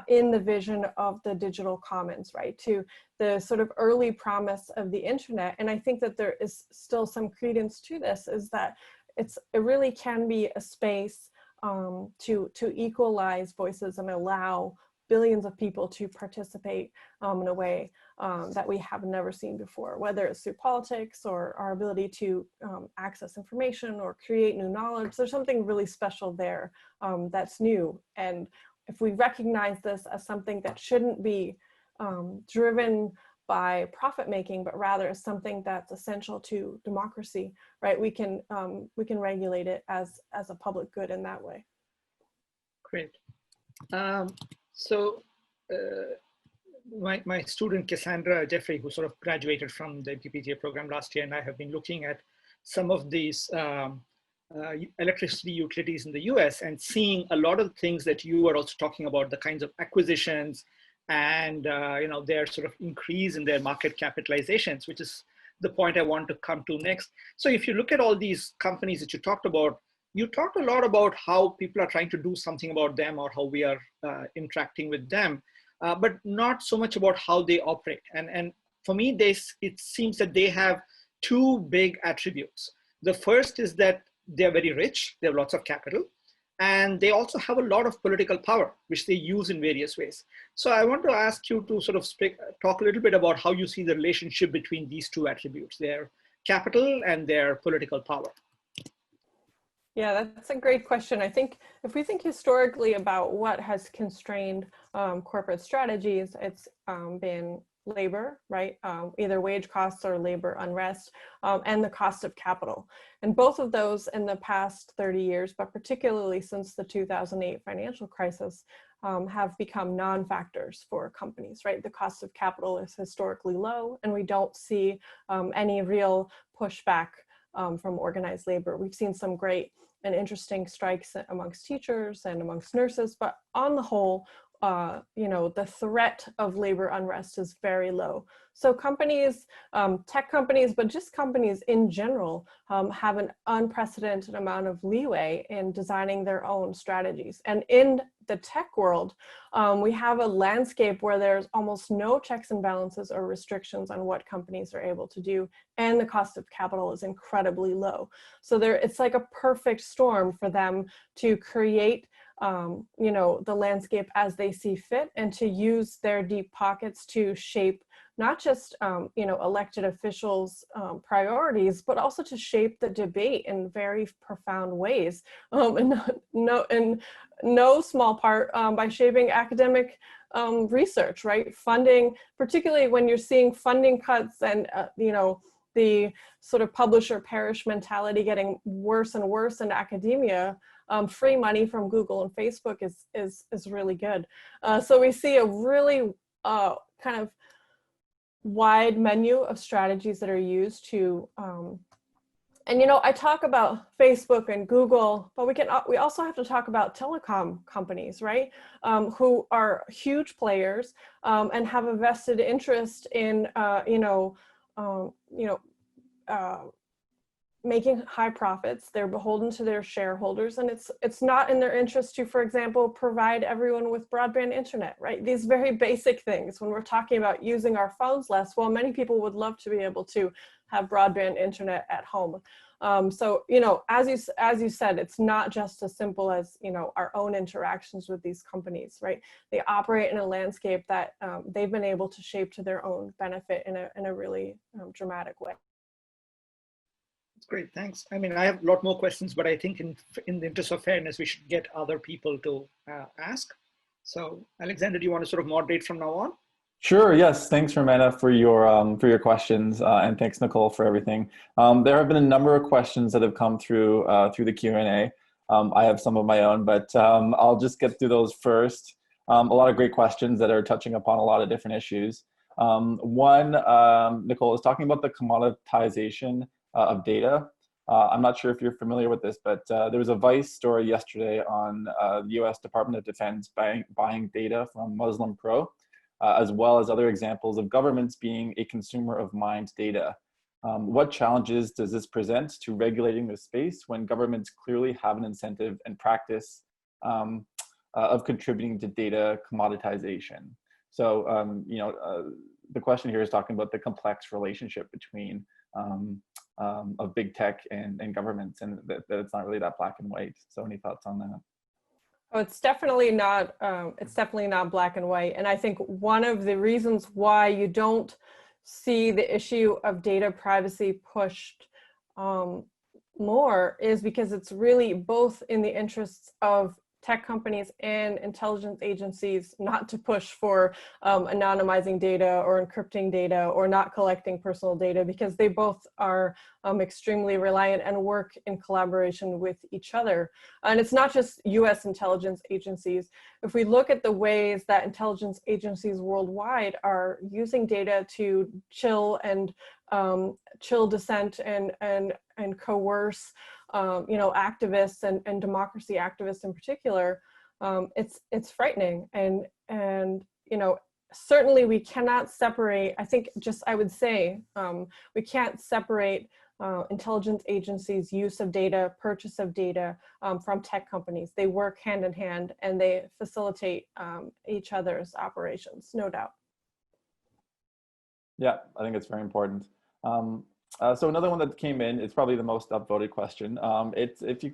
in the vision of the digital commons, right? To the sort of early promise of the internet. And I think that there is still some credence to this, is that it really can be a space to equalize voices and allow billions of people to participate in a way that we have never seen before, whether it's through politics or our ability to access information or create new knowledge. There's something really special there that's new. And if we recognize this as something that shouldn't be driven by profit making, but rather as something that's essential to democracy, right? We can regulate it as a public good in that way. Great. So my student Cassandra Jeffrey, who sort of graduated from the SPPGA program last year, and I have been looking at some of these electricity utilities in the US and seeing a lot of things that you are also talking about, the kinds of acquisitions and you know, their sort of increase in their market capitalizations, which is the point I want to come to next. So if you look at all these companies that you talked about, you talked a lot about how people are trying to do something about them or how we are interacting with them, but not so much about how they operate. And for me, it seems that they have two big attributes. The first is that they're very rich, they have lots of capital, and they also have a lot of political power, which they use in various ways. So I want to ask you to sort of talk a little bit about how you see the relationship between these two attributes, their capital and their political power. Yeah, that's a great question. I think if we think historically about what has constrained corporate strategies, it's been labor, right? Either wage costs or labor unrest, and the cost of capital. And both of those in the past 30 years, but particularly since the 2008 financial crisis, have become non-factors for companies, right? The cost of capital is historically low, and we don't see any real pushback from organized labor. We've seen some great and interesting strikes amongst teachers and amongst nurses, but on the whole, you know, the threat of labor unrest is very low. So companies, tech companies, but just companies in general, have an unprecedented amount of leeway in designing their own strategies. And in the tech world, we have a landscape where there's almost no checks and balances or restrictions on what companies are able to do, and the cost of capital is incredibly low. So it's like a perfect storm for them to create you know, the landscape as they see fit, and to use their deep pockets to shape not just you know, elected officials' priorities, but also to shape the debate in very profound ways, and in no small part by shaping academic research, right? Funding, particularly when you're seeing funding cuts and you know, the sort of publisher perish mentality getting worse and worse in academia. Free money from Google and Facebook is really good. So we see a really kind of wide menu of strategies that are used to And, I talk about Facebook and Google, but we also have to talk about telecom companies, right? Who are huge players and have a vested interest in, making high profits. They're beholden to their shareholders, and it's not in their interest to, for example, provide everyone with broadband internet, right? These very basic things. When we're talking about using our phones less, well, many people would love to be able to have broadband internet at home. So, as you said, it's not just as simple as, our own interactions with these companies, right? They operate in a landscape that they've been able to shape to their own benefit in a really dramatic way. That's great, thanks. I mean, I have a lot more questions, but I think in the interest of fairness, we should get other people to ask. So, Alexander, do you want to sort of moderate from now on? Sure. Yes. Thanks, Romana, for your questions, and thanks, Nicole, for everything. There have been a number of questions that have come through the Q&A. I have some of my own, but I'll just get through those first. A lot of great questions that are touching upon a lot of different issues. One, Nicole is talking about the commoditization of data. I'm not sure if you're familiar with this, but there was a Vice story yesterday on the U.S. Department of Defense buying data from Muslim Pro, as well as other examples of governments being a consumer of mined data. What challenges does this present to regulating this space when governments clearly have an incentive and practice of contributing to data commoditization? So, the question here is talking about the complex relationship between of big tech and governments, and that it's not really that black and white. So any thoughts on that? Oh, it's definitely not black and white. And I think one of the reasons why you don't see the issue of data privacy pushed more is because it's really both in the interests of tech companies and intelligence agencies not to push for anonymizing data or encrypting data or not collecting personal data, because they both are extremely reliant and work in collaboration with each other. And it's not just US intelligence agencies. If we look at the ways that intelligence agencies worldwide are using data to chill dissent and coerce activists and democracy activists in particular, it's frightening. And certainly we cannot separate, I would say, we can't separate intelligence agencies' use of data, purchase of data from tech companies. They work hand in hand and they facilitate each other's operations, no doubt. Yeah, I think it's very important. So another one that came in, it's probably the most upvoted question. It's if you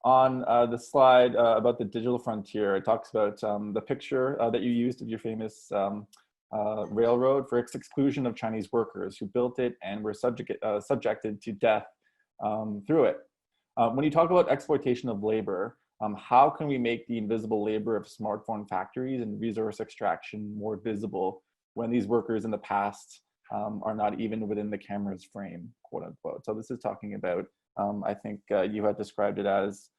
on the slide about the digital frontier, it talks about the picture that you used of your famous railroad for its exclusion of Chinese workers who built it and were subjected to death through it. When you talk about exploitation of labor, how can we make the invisible labor of smartphone factories and resource extraction more visible when these workers in the past are not even within the camera's frame, quote unquote? So this is talking about, I think you had described it as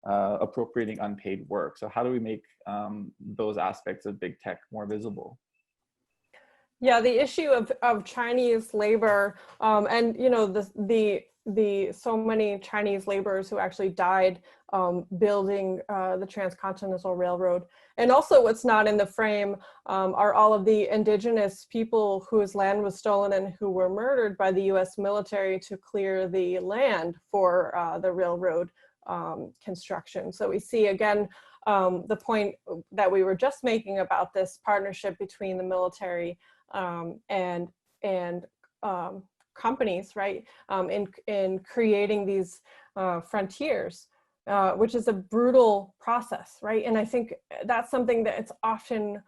appropriating unpaid work. So how do we make those aspects of big tech more visible? Yeah, the issue of Chinese labor, and the so many Chinese laborers who actually died building the Transcontinental Railroad. And also what's not in the frame are all of the indigenous people whose land was stolen and who were murdered by the US military to clear the land for the railroad construction. So we see again the point that we were just making about this partnership between the military and companies, right, in creating these frontiers, which is a brutal process, right? And I think that's something that it's often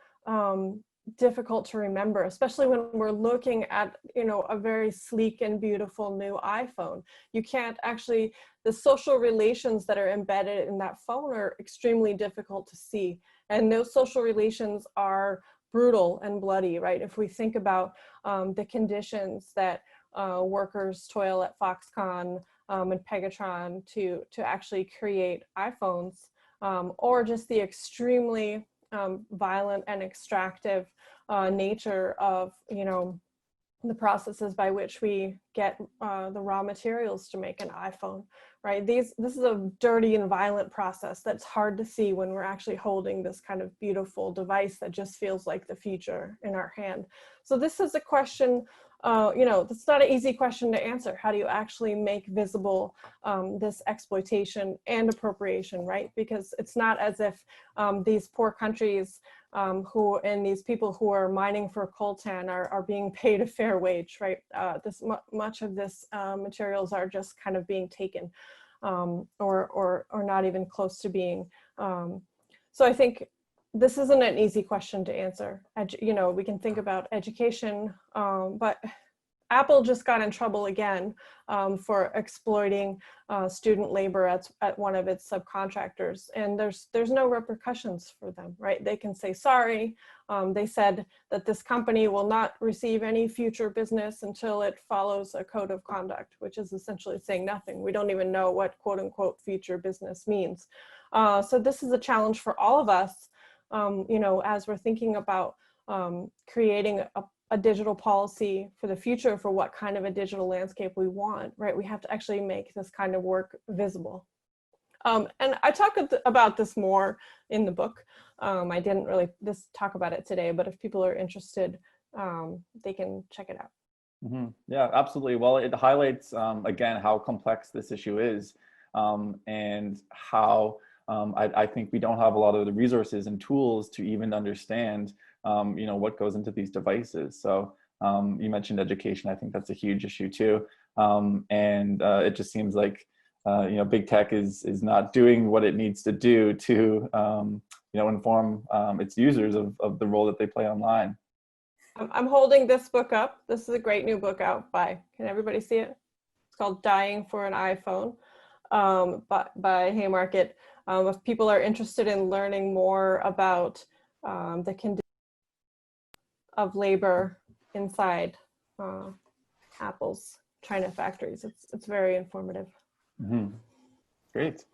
difficult to remember, especially when we're looking at, a very sleek and beautiful new iPhone. You can't actually, the social relations that are embedded in that phone are extremely difficult to see. And those social relations are brutal and bloody, right? If we think about the conditions that workers toil at Foxconn and Pegatron to actually create iPhones, or just the extremely violent and extractive nature of, the processes by which we get the raw materials to make an iPhone, right? This is a dirty and violent process that's hard to see when we're actually holding this kind of beautiful device that just feels like the future in our hand. So this is a question, it's not an easy question to answer. How do you actually make visible this exploitation and appropriation, right? Because it's not as if these poor countries and these people who are mining for coltan are being paid a fair wage, right? Much of this materials are just kind of being taken or not even close to being. So I think this isn't an easy question to answer. We can think about education, but Apple just got in trouble again for exploiting student labor at one of its subcontractors, and there's no repercussions for them, right? They can say sorry. They said that this company will not receive any future business until it follows a code of conduct, which is essentially saying nothing. We don't even know what quote unquote future business means. So this is a challenge for all of us, as we're thinking about creating a digital policy for the future for what kind of a digital landscape we want, right? We have to actually make this kind of work visible. And I talk about this more in the book. I didn't really talk about it today, but if people are interested, they can check it out. Mm-hmm. Yeah, absolutely. Well, it highlights, again, how complex this issue is and how I think we don't have a lot of the resources and tools to even understand what goes into these devices. So you mentioned education. I think that's a huge issue too. And it just seems like, big tech is not doing what it needs to do to, inform its users of the role that they play online. I'm holding this book up. This is a great new book out can everybody see it? It's called Dying for an iPhone by Haymarket. If people are interested in learning more about the condition of labor inside Apple's China factories, it's very informative. Mm-hmm. Great.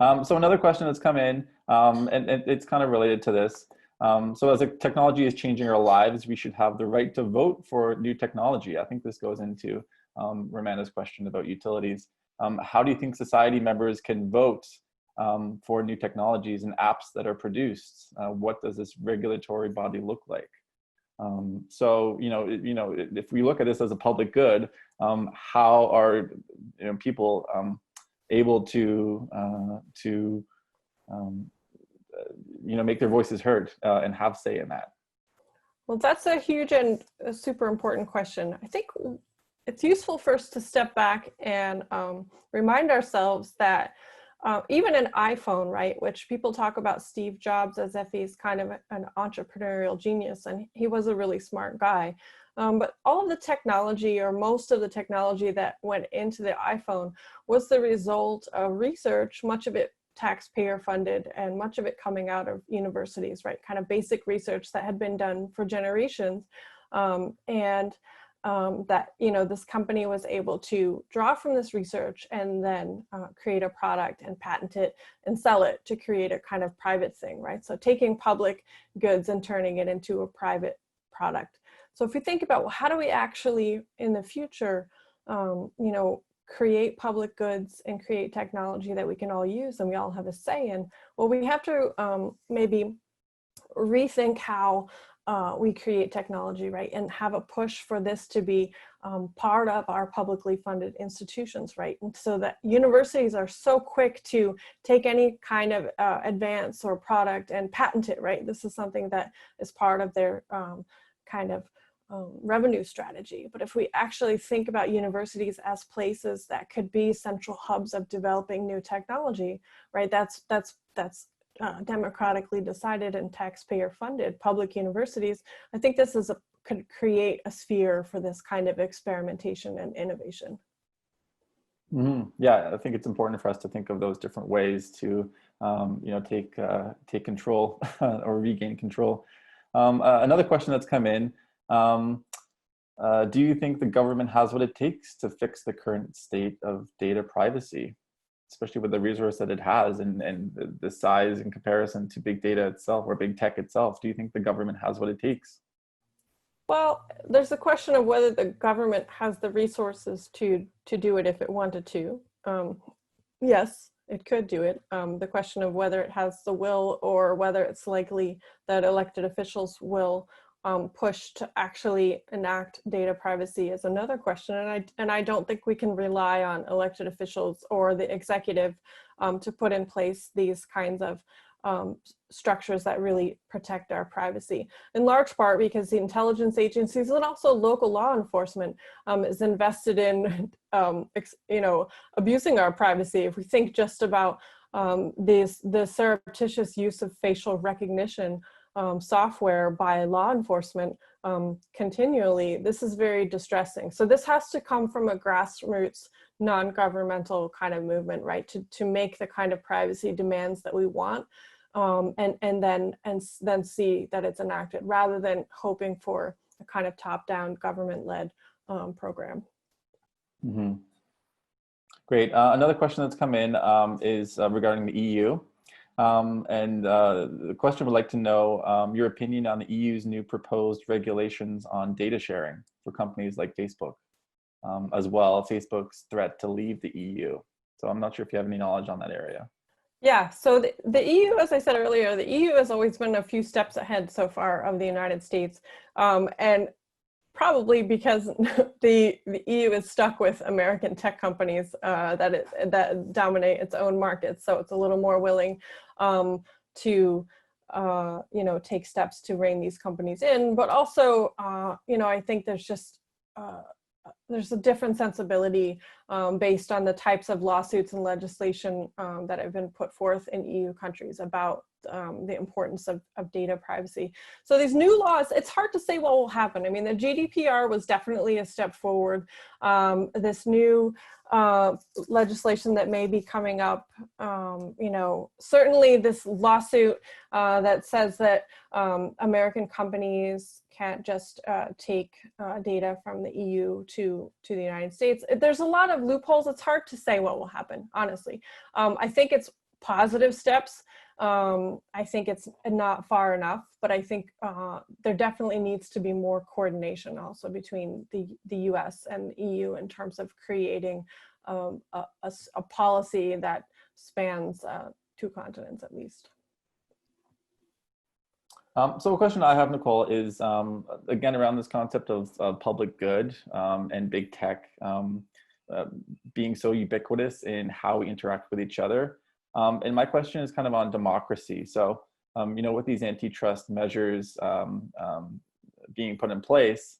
So another question that's come in, and it's kind of related to this. So as technology is changing our lives, we should have the right to vote for new technology. I think this goes into Romana's question about utilities. How do you think society members can vote for new technologies and apps that are produced? What does this regulatory body look like? So, if we look at this as a public good, how are people able to make their voices heard and have say in that? Well, that's a huge and a super important question. I think it's useful first to step back and remind ourselves that even an iPhone, right, which people talk about Steve Jobs as if he's kind of an entrepreneurial genius, and he was a really smart guy. But all of the technology, or most of the technology that went into the iPhone, was the result of research, much of it taxpayer funded and much of it coming out of universities, right, kind of basic research that had been done for generations. This company was able to draw from this research and then create a product and patent it and sell it to create a kind of private thing, right? So taking public goods and turning it into a private product. So if we think about, well, how do we actually in the future, create public goods and create technology that we can all use and we all have a say in? Well, we have to maybe rethink how we create technology, right? And have a push for this to be part of our publicly funded institutions, right? And so that universities are so quick to take any kind of advance or product and patent it, right? This is something that is part of their revenue strategy. But if we actually think about universities as places that could be central hubs of developing new technology, right? That's democratically decided and taxpayer funded public universities. I think this could create a sphere for this kind of experimentation and innovation. Mm-hmm. Yeah, I think it's important for us to think of those different ways to, take control or regain control. Another question that's come in, do you think the government has what it takes to fix the current state of data privacy, especially with the resource that it has and the size in comparison to big data itself or big tech itself? Do you think the government has what it takes? Well, there's a question of whether the government has the resources to do it if it wanted to. Yes, it could do it. The question of whether it has the will or whether it's likely that elected officials will push to actually enact data privacy is another question. And I don't think we can rely on elected officials or the executive to put in place these kinds of structures that really protect our privacy, in large part because the intelligence agencies and also local law enforcement is invested in, abusing our privacy. If we think just about the surreptitious use of facial recognition software by law enforcement continually, this is very distressing. So this has to come from a grassroots, non-governmental kind of movement, right? To make the kind of privacy demands that we want. And then see that it's enacted rather than hoping for a kind of top-down government-led program. Mm-hmm. Great. Another question that's come in is regarding the EU. The question would like to know your opinion on the EU's new proposed regulations on data sharing for companies like Facebook, as well Facebook's threat to leave the EU. So I'm not sure if you have any knowledge on that area. Yeah, so the EU, as I said earlier, the EU has always been a few steps ahead so far of the United States, and probably because the EU is stuck with American tech companies that dominate its own markets, so it's a little more willing to take steps to rein these companies in. But also, I think there's just there's a different sensibility based on the types of lawsuits and legislation that have been put forth in EU countries about the importance of data privacy. So these new laws, it's hard to say what will happen. I mean, the GDPR was definitely a step forward. This new legislation that may be coming up, certainly this lawsuit that says that American companies can't just take data from the EU to the United States. There's a lot of loopholes. It's hard to say what will happen, honestly. I think it's positive steps. I think it's not far enough, but I think there definitely needs to be more coordination also between the US and the EU in terms of creating a policy that spans 2 continents at least. So a question I have, Nicole, is again around this concept of public good and big tech being so ubiquitous in how we interact with each other. And my question is kind of on democracy. So, with these antitrust measures being put in place,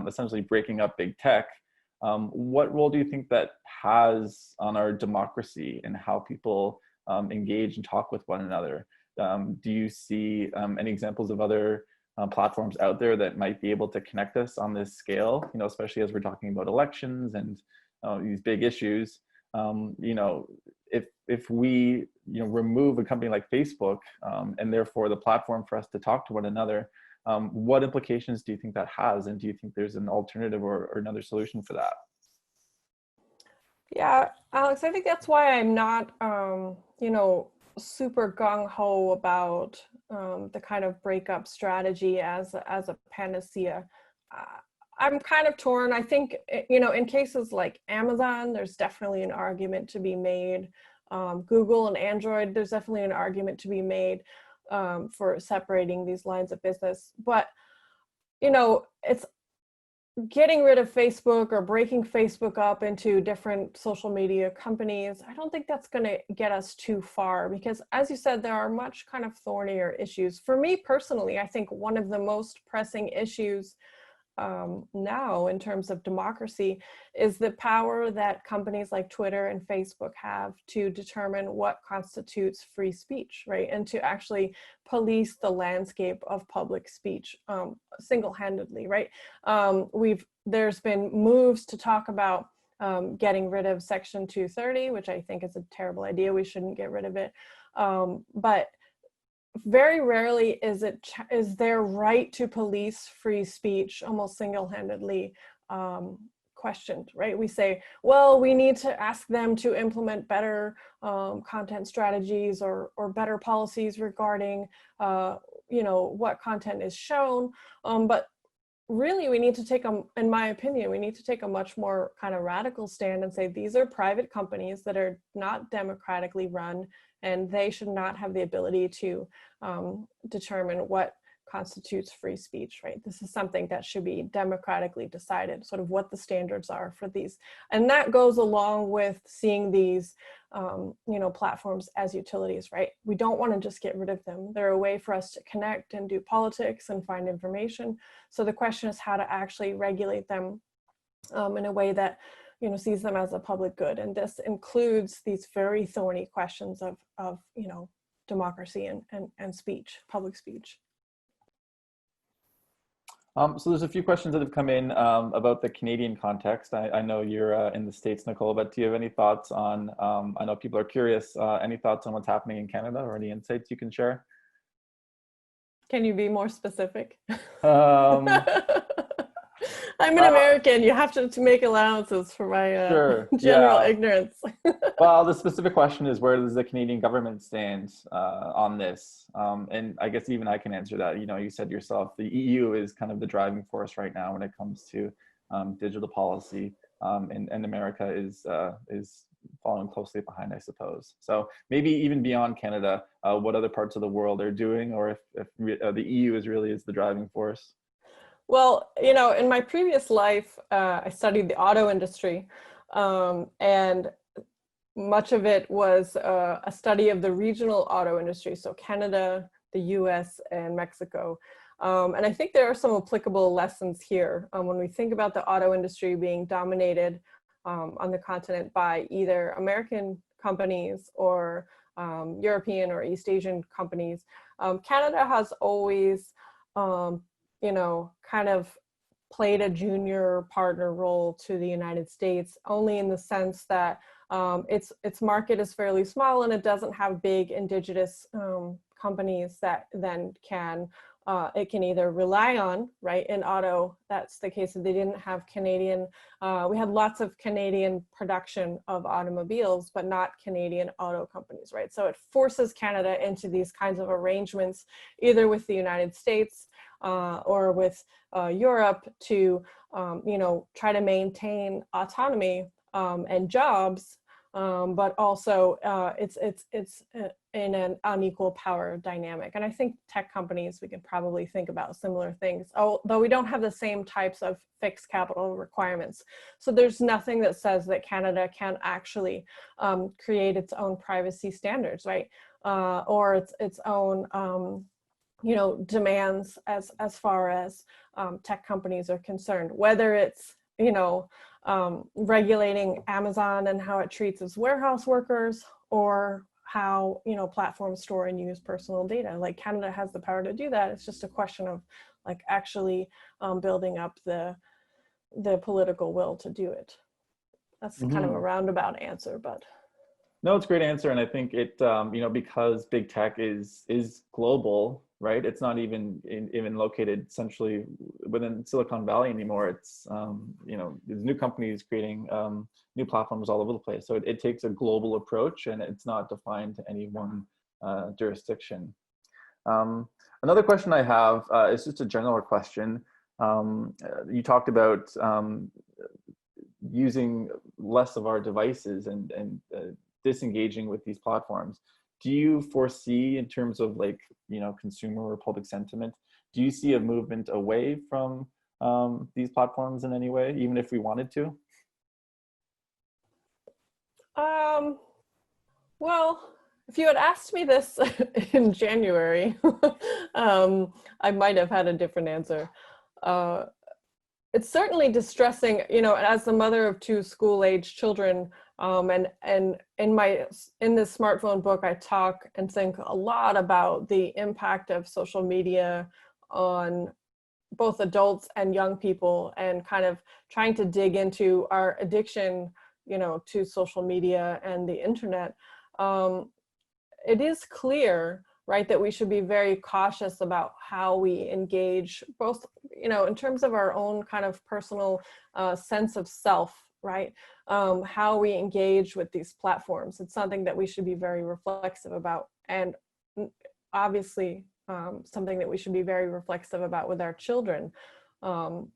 essentially breaking up big tech, what role do you think that has on our democracy and how people engage and talk with one another? Do you see any examples of other platforms out there that might be able to connect us on this scale, especially as we're talking about elections and these big issues? If we remove a company like Facebook and therefore the platform for us to talk to one another, what implications do you think that has? And do you think there's an alternative or another solution for that? Yeah, Alex, I think that's why I'm not, super gung-ho about the kind of breakup strategy as a panacea. I'm kind of torn. I think, in cases like Amazon, there's definitely an argument to be made. Google and Android, there's definitely an argument to be made for separating these lines of business. But, it's getting rid of Facebook or breaking Facebook up into different social media companies. I don't think that's going to get us too far because, as you said, there are much kind of thornier issues. For me personally, I think one of the most pressing issues now in terms of democracy is the power that companies like Twitter and Facebook have to determine what constitutes free speech, right? And to actually police the landscape of public speech single-handedly, right? There's been moves to talk about getting rid of Section 230, which I think is a terrible idea. We shouldn't get rid of it. But very rarely is their right to police free speech almost single-handedly questioned, right? We say, well, we need to ask them to implement better content strategies or better policies regarding, what content is shown. But really we need to take in my opinion, we need to take a much more kind of radical stand and say these are private companies that are not democratically run, and they should not have the ability to determine what constitutes free speech, right? This is something that should be democratically decided, sort of what the standards are for these. And that goes along with seeing these, platforms as utilities, right? We don't want to just get rid of them. They're a way for us to connect and do politics and find information. So the question is how to actually regulate them in a way that, sees them as a public good. And this includes these very thorny questions of democracy and speech, public speech. So there's a few questions that have come in about the Canadian context. I know you're in the States, Nicole, but do you have any thoughts on, I know people are curious, any thoughts on what's happening in Canada or any insights you can share? Can you be more specific? I'm an American. You have to make allowances for my general ignorance. Well, the specific question is, where does the Canadian government stand on this? And I guess even I can answer that. You said yourself, the EU is kind of the driving force right now when it comes to digital policy, and America is following closely behind, I suppose. So maybe even beyond Canada, what other parts of the world are doing, or if the EU is the driving force? Well, in my previous life, I studied the auto industry, and much of it was a study of the regional auto industry, so Canada, the US, and Mexico. And I think there are some applicable lessons here when we think about the auto industry being dominated on the continent by either American companies or European or East Asian companies. Canada has always kind of played a junior partner role to the United States, only in the sense that its market is fairly small and it doesn't have big indigenous companies that then it can either rely on, right? In auto, that's the case that they didn't have Canadian, we had lots of Canadian production of automobiles, but not Canadian auto companies, right? So it forces Canada into these kinds of arrangements, either with the United States or with Europe to, try to maintain autonomy and jobs, but also it's in an unequal power dynamic. And I think tech companies, we can probably think about similar things, although we don't have the same types of fixed capital requirements. So there's nothing that says that Canada can actually create its own privacy standards, right? Or its own demands as far as tech companies are concerned, whether it's, regulating Amazon and how it treats its warehouse workers, or how, platforms store and use personal data. Like Canada has the power to do that. It's just a question of like actually building up the political will to do it. That's kind of a roundabout answer, but. No, it's a great answer. And I think it, because big tech is global, right? It's not even located centrally within Silicon Valley anymore. It's, there's new companies creating new platforms all over the place. So it takes a global approach, and it's not defined to any one jurisdiction. Another question I have is just a general question. You talked about using less of our devices and disengaging with these platforms. Do you foresee, in terms of consumer or public sentiment, do you see a movement away from these platforms in any way, even if we wanted to? Well, if you had asked me this in January, I might have had a different answer. It's certainly distressing, as the mother of 2 school-age children, and in this smartphone book, I talk and think a lot about the impact of social media on both adults and young people, and kind of trying to dig into our addiction, to social media and the internet. It is clear, right, that we should be very cautious about how we engage, both, in terms of our own kind of personal sense of self, right? How we engage with these platforms. It's something that we should be very reflexive about, and obviously something that we should be very reflexive about with our children. And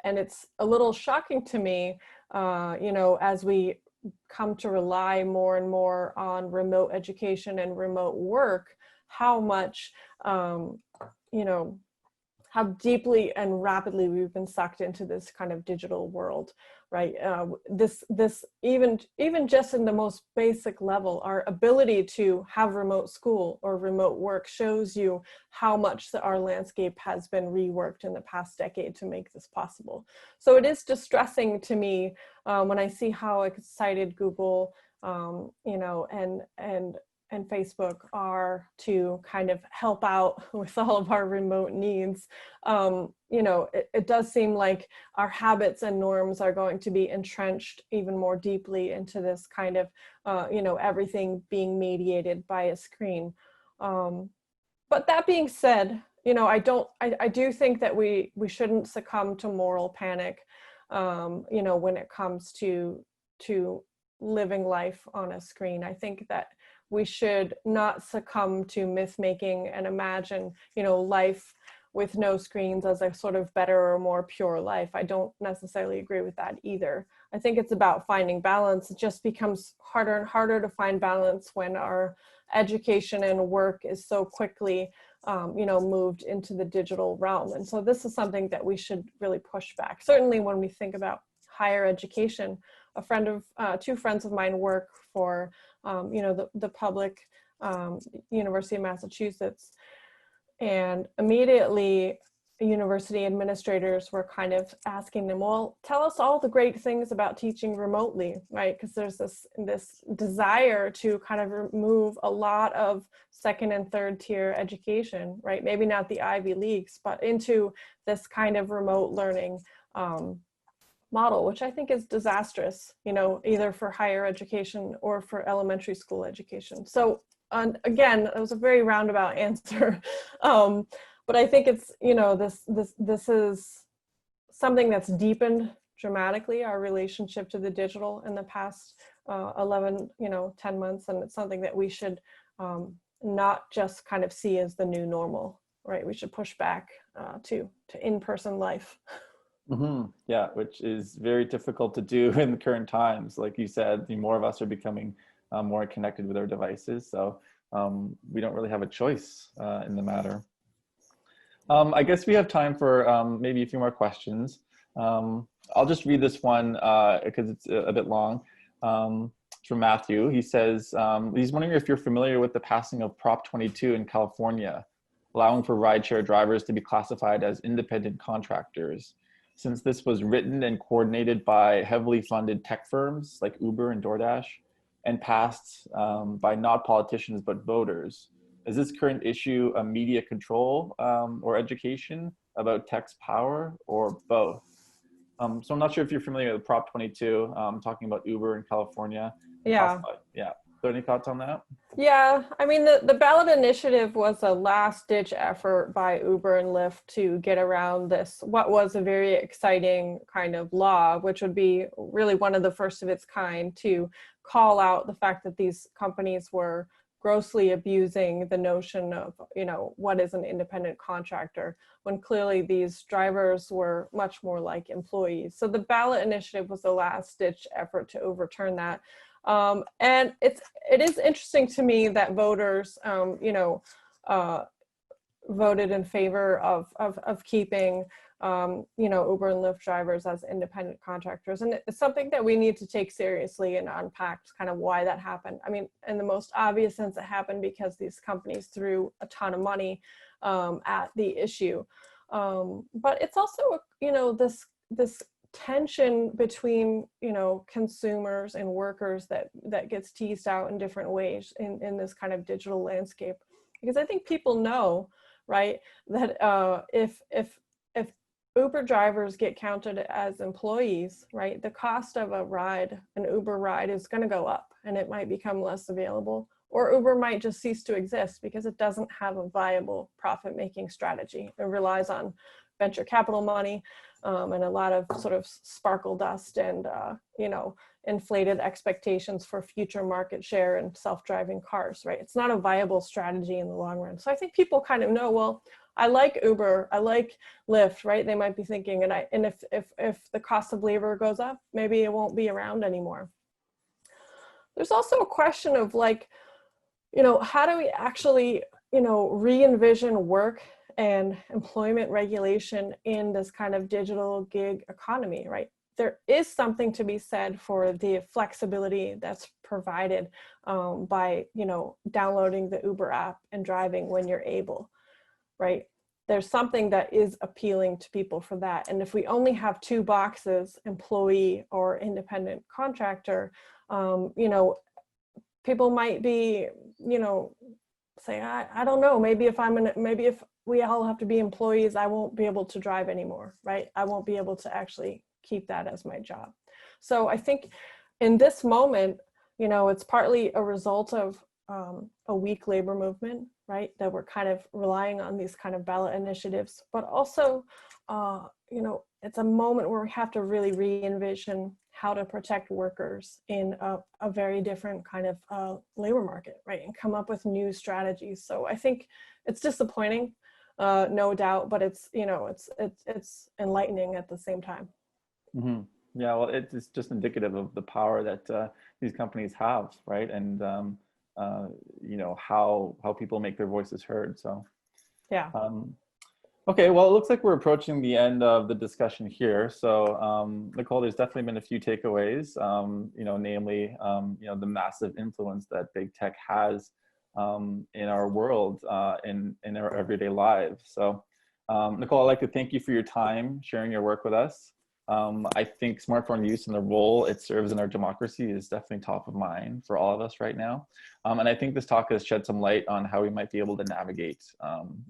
it's a little shocking to me, you know, as we come to rely more and more on remote education and remote work, how much, you know, how deeply and rapidly we've been sucked into this kind of digital world, right? This even just in the most basic level, our ability to have remote school or remote work shows you how much our landscape has been reworked in the past decade to make this possible. So it is distressing to me when I see how excited Google, you know, and Facebook are to kind of help out with all of our remote needs. You know, it does seem like our habits and norms are going to be entrenched even more deeply into this kind of, you know, everything being mediated by a screen. But that being said, you know, I do think that we shouldn't succumb to moral panic, you know, when it comes to living life on a screen. I think that we should not succumb to myth making and imagine, you know, life with no screens as a sort of better or more pure life. I don't necessarily agree with that either. I think it's about finding balance. It just becomes harder and harder to find balance when our education and work is so quickly, you know, moved into the digital realm. And so this is something that we should really push back. Certainly when we think about higher education, two friends of mine work for, you know, the public University of Massachusetts, and immediately university administrators were kind of asking them, well, tell us all the great things about teaching remotely, right? Because there's this desire to kind of remove a lot of second and third tier education, right? Maybe not the Ivy Leagues, but into this kind of remote learning model, which I think is disastrous, you know, either for higher education or for elementary school education. So again, it was a very roundabout answer, but I think it's, you know, this is something that's deepened dramatically our relationship to the digital in the past 11, you know, 10 months, and it's something that we should not just kind of see as the new normal, right? We should push back to in-person life. Mm-hmm. Yeah, which is very difficult to do in the current times. Like you said, the more of us are becoming more connected with our devices. So we don't really have a choice in the matter. I guess we have time for maybe a few more questions. I'll just read this one because it's a bit long. It's from Matthew. He says, he's wondering if you're familiar with the passing of Prop 22 in California, allowing for rideshare drivers to be classified as independent contractors. Since this was written and coordinated by heavily funded tech firms like Uber and DoorDash, and passed by not politicians but voters, is this current issue a media control or education about tech's power, or both? So I'm not sure if you're familiar with Prop 22, talking about Uber in California. Yeah. Yeah. Are there any thoughts on that? Yeah, I mean, the ballot initiative was a last-ditch effort by Uber and Lyft to get around this, what was a very exciting kind of law, which would be really one of the first of its kind, to call out the fact that these companies were grossly abusing the notion of, you know, what is an independent contractor, when clearly these drivers were much more like employees. So the ballot initiative was the last-ditch effort to overturn that. And it is interesting to me that voters, you know, voted in favor of keeping, you know, Uber and Lyft drivers as independent contractors. And it's something that we need to take seriously and unpack kind of why that happened. I mean, in the most obvious sense, it happened because these companies threw a ton of money at the issue. But it's also, you know, this tension between, you know, consumers and workers that gets teased out in different ways in this kind of digital landscape. Because I think people know, right, that if Uber drivers get counted as employees, right, the cost of an Uber ride is going to go up, and it might become less available, or Uber might just cease to exist because it doesn't have a viable profit-making strategy. It relies on venture capital money and a lot of sort of sparkle dust and, you know, inflated expectations for future market share and self-driving cars, right? It's not a viable strategy in the long run. So I think people kind of know, well, I like Uber, I like Lyft, right? They might be thinking, and if the cost of labor goes up, maybe it won't be around anymore. There's also a question of like, you know, how do we actually, you know, re-envision work and employment regulation in this kind of digital gig economy, right? There is something to be said for the flexibility that's provided by, you know, downloading the Uber app and driving when you're able, right? There's something that is appealing to people for that. And if we only have two boxes, employee or independent contractor, you know, people might be, you know, say, I don't know, maybe if we all have to be employees, I won't be able to drive anymore, right? I won't be able to actually keep that as my job. So I think in this moment, you know, it's partly a result of a weak labor movement, right? That we're kind of relying on these kind of ballot initiatives, but also, you know, it's a moment where we have to really re-envision how to protect workers in a very different kind of labor market, right? And come up with new strategies. So I think it's disappointing, no doubt, but it's, you know, it's enlightening at the same time. Mm-hmm. Yeah, well, it's just indicative of the power that these companies have, right? And you know, how people make their voices heard. So yeah. Okay, well, it looks like we're approaching the end of the discussion here. So Nicole, there's definitely been a few takeaways, you know, namely, you know, the massive influence that big tech has in our world, in our everyday lives. So Nicole, I'd like to thank you for your time, sharing your work with us. I think smartphone use and the role it serves in our democracy is definitely top of mind for all of us right now. And I think this talk has shed some light on how we might be able to navigate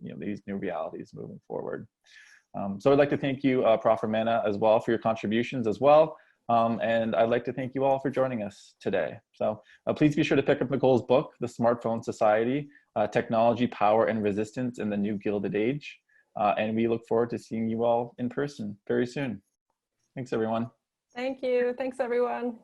you know, these new realities moving forward. So I'd like to thank you, Prof. Ramana, as well for your contributions as well. And I'd like to thank you all for joining us today. So please be sure to pick up Nicole's book, The Smartphone Society, Technology, Power, and Resistance in the New Gilded Age. And we look forward to seeing you all in person very soon. Thanks, everyone. Thank you. Thanks, everyone.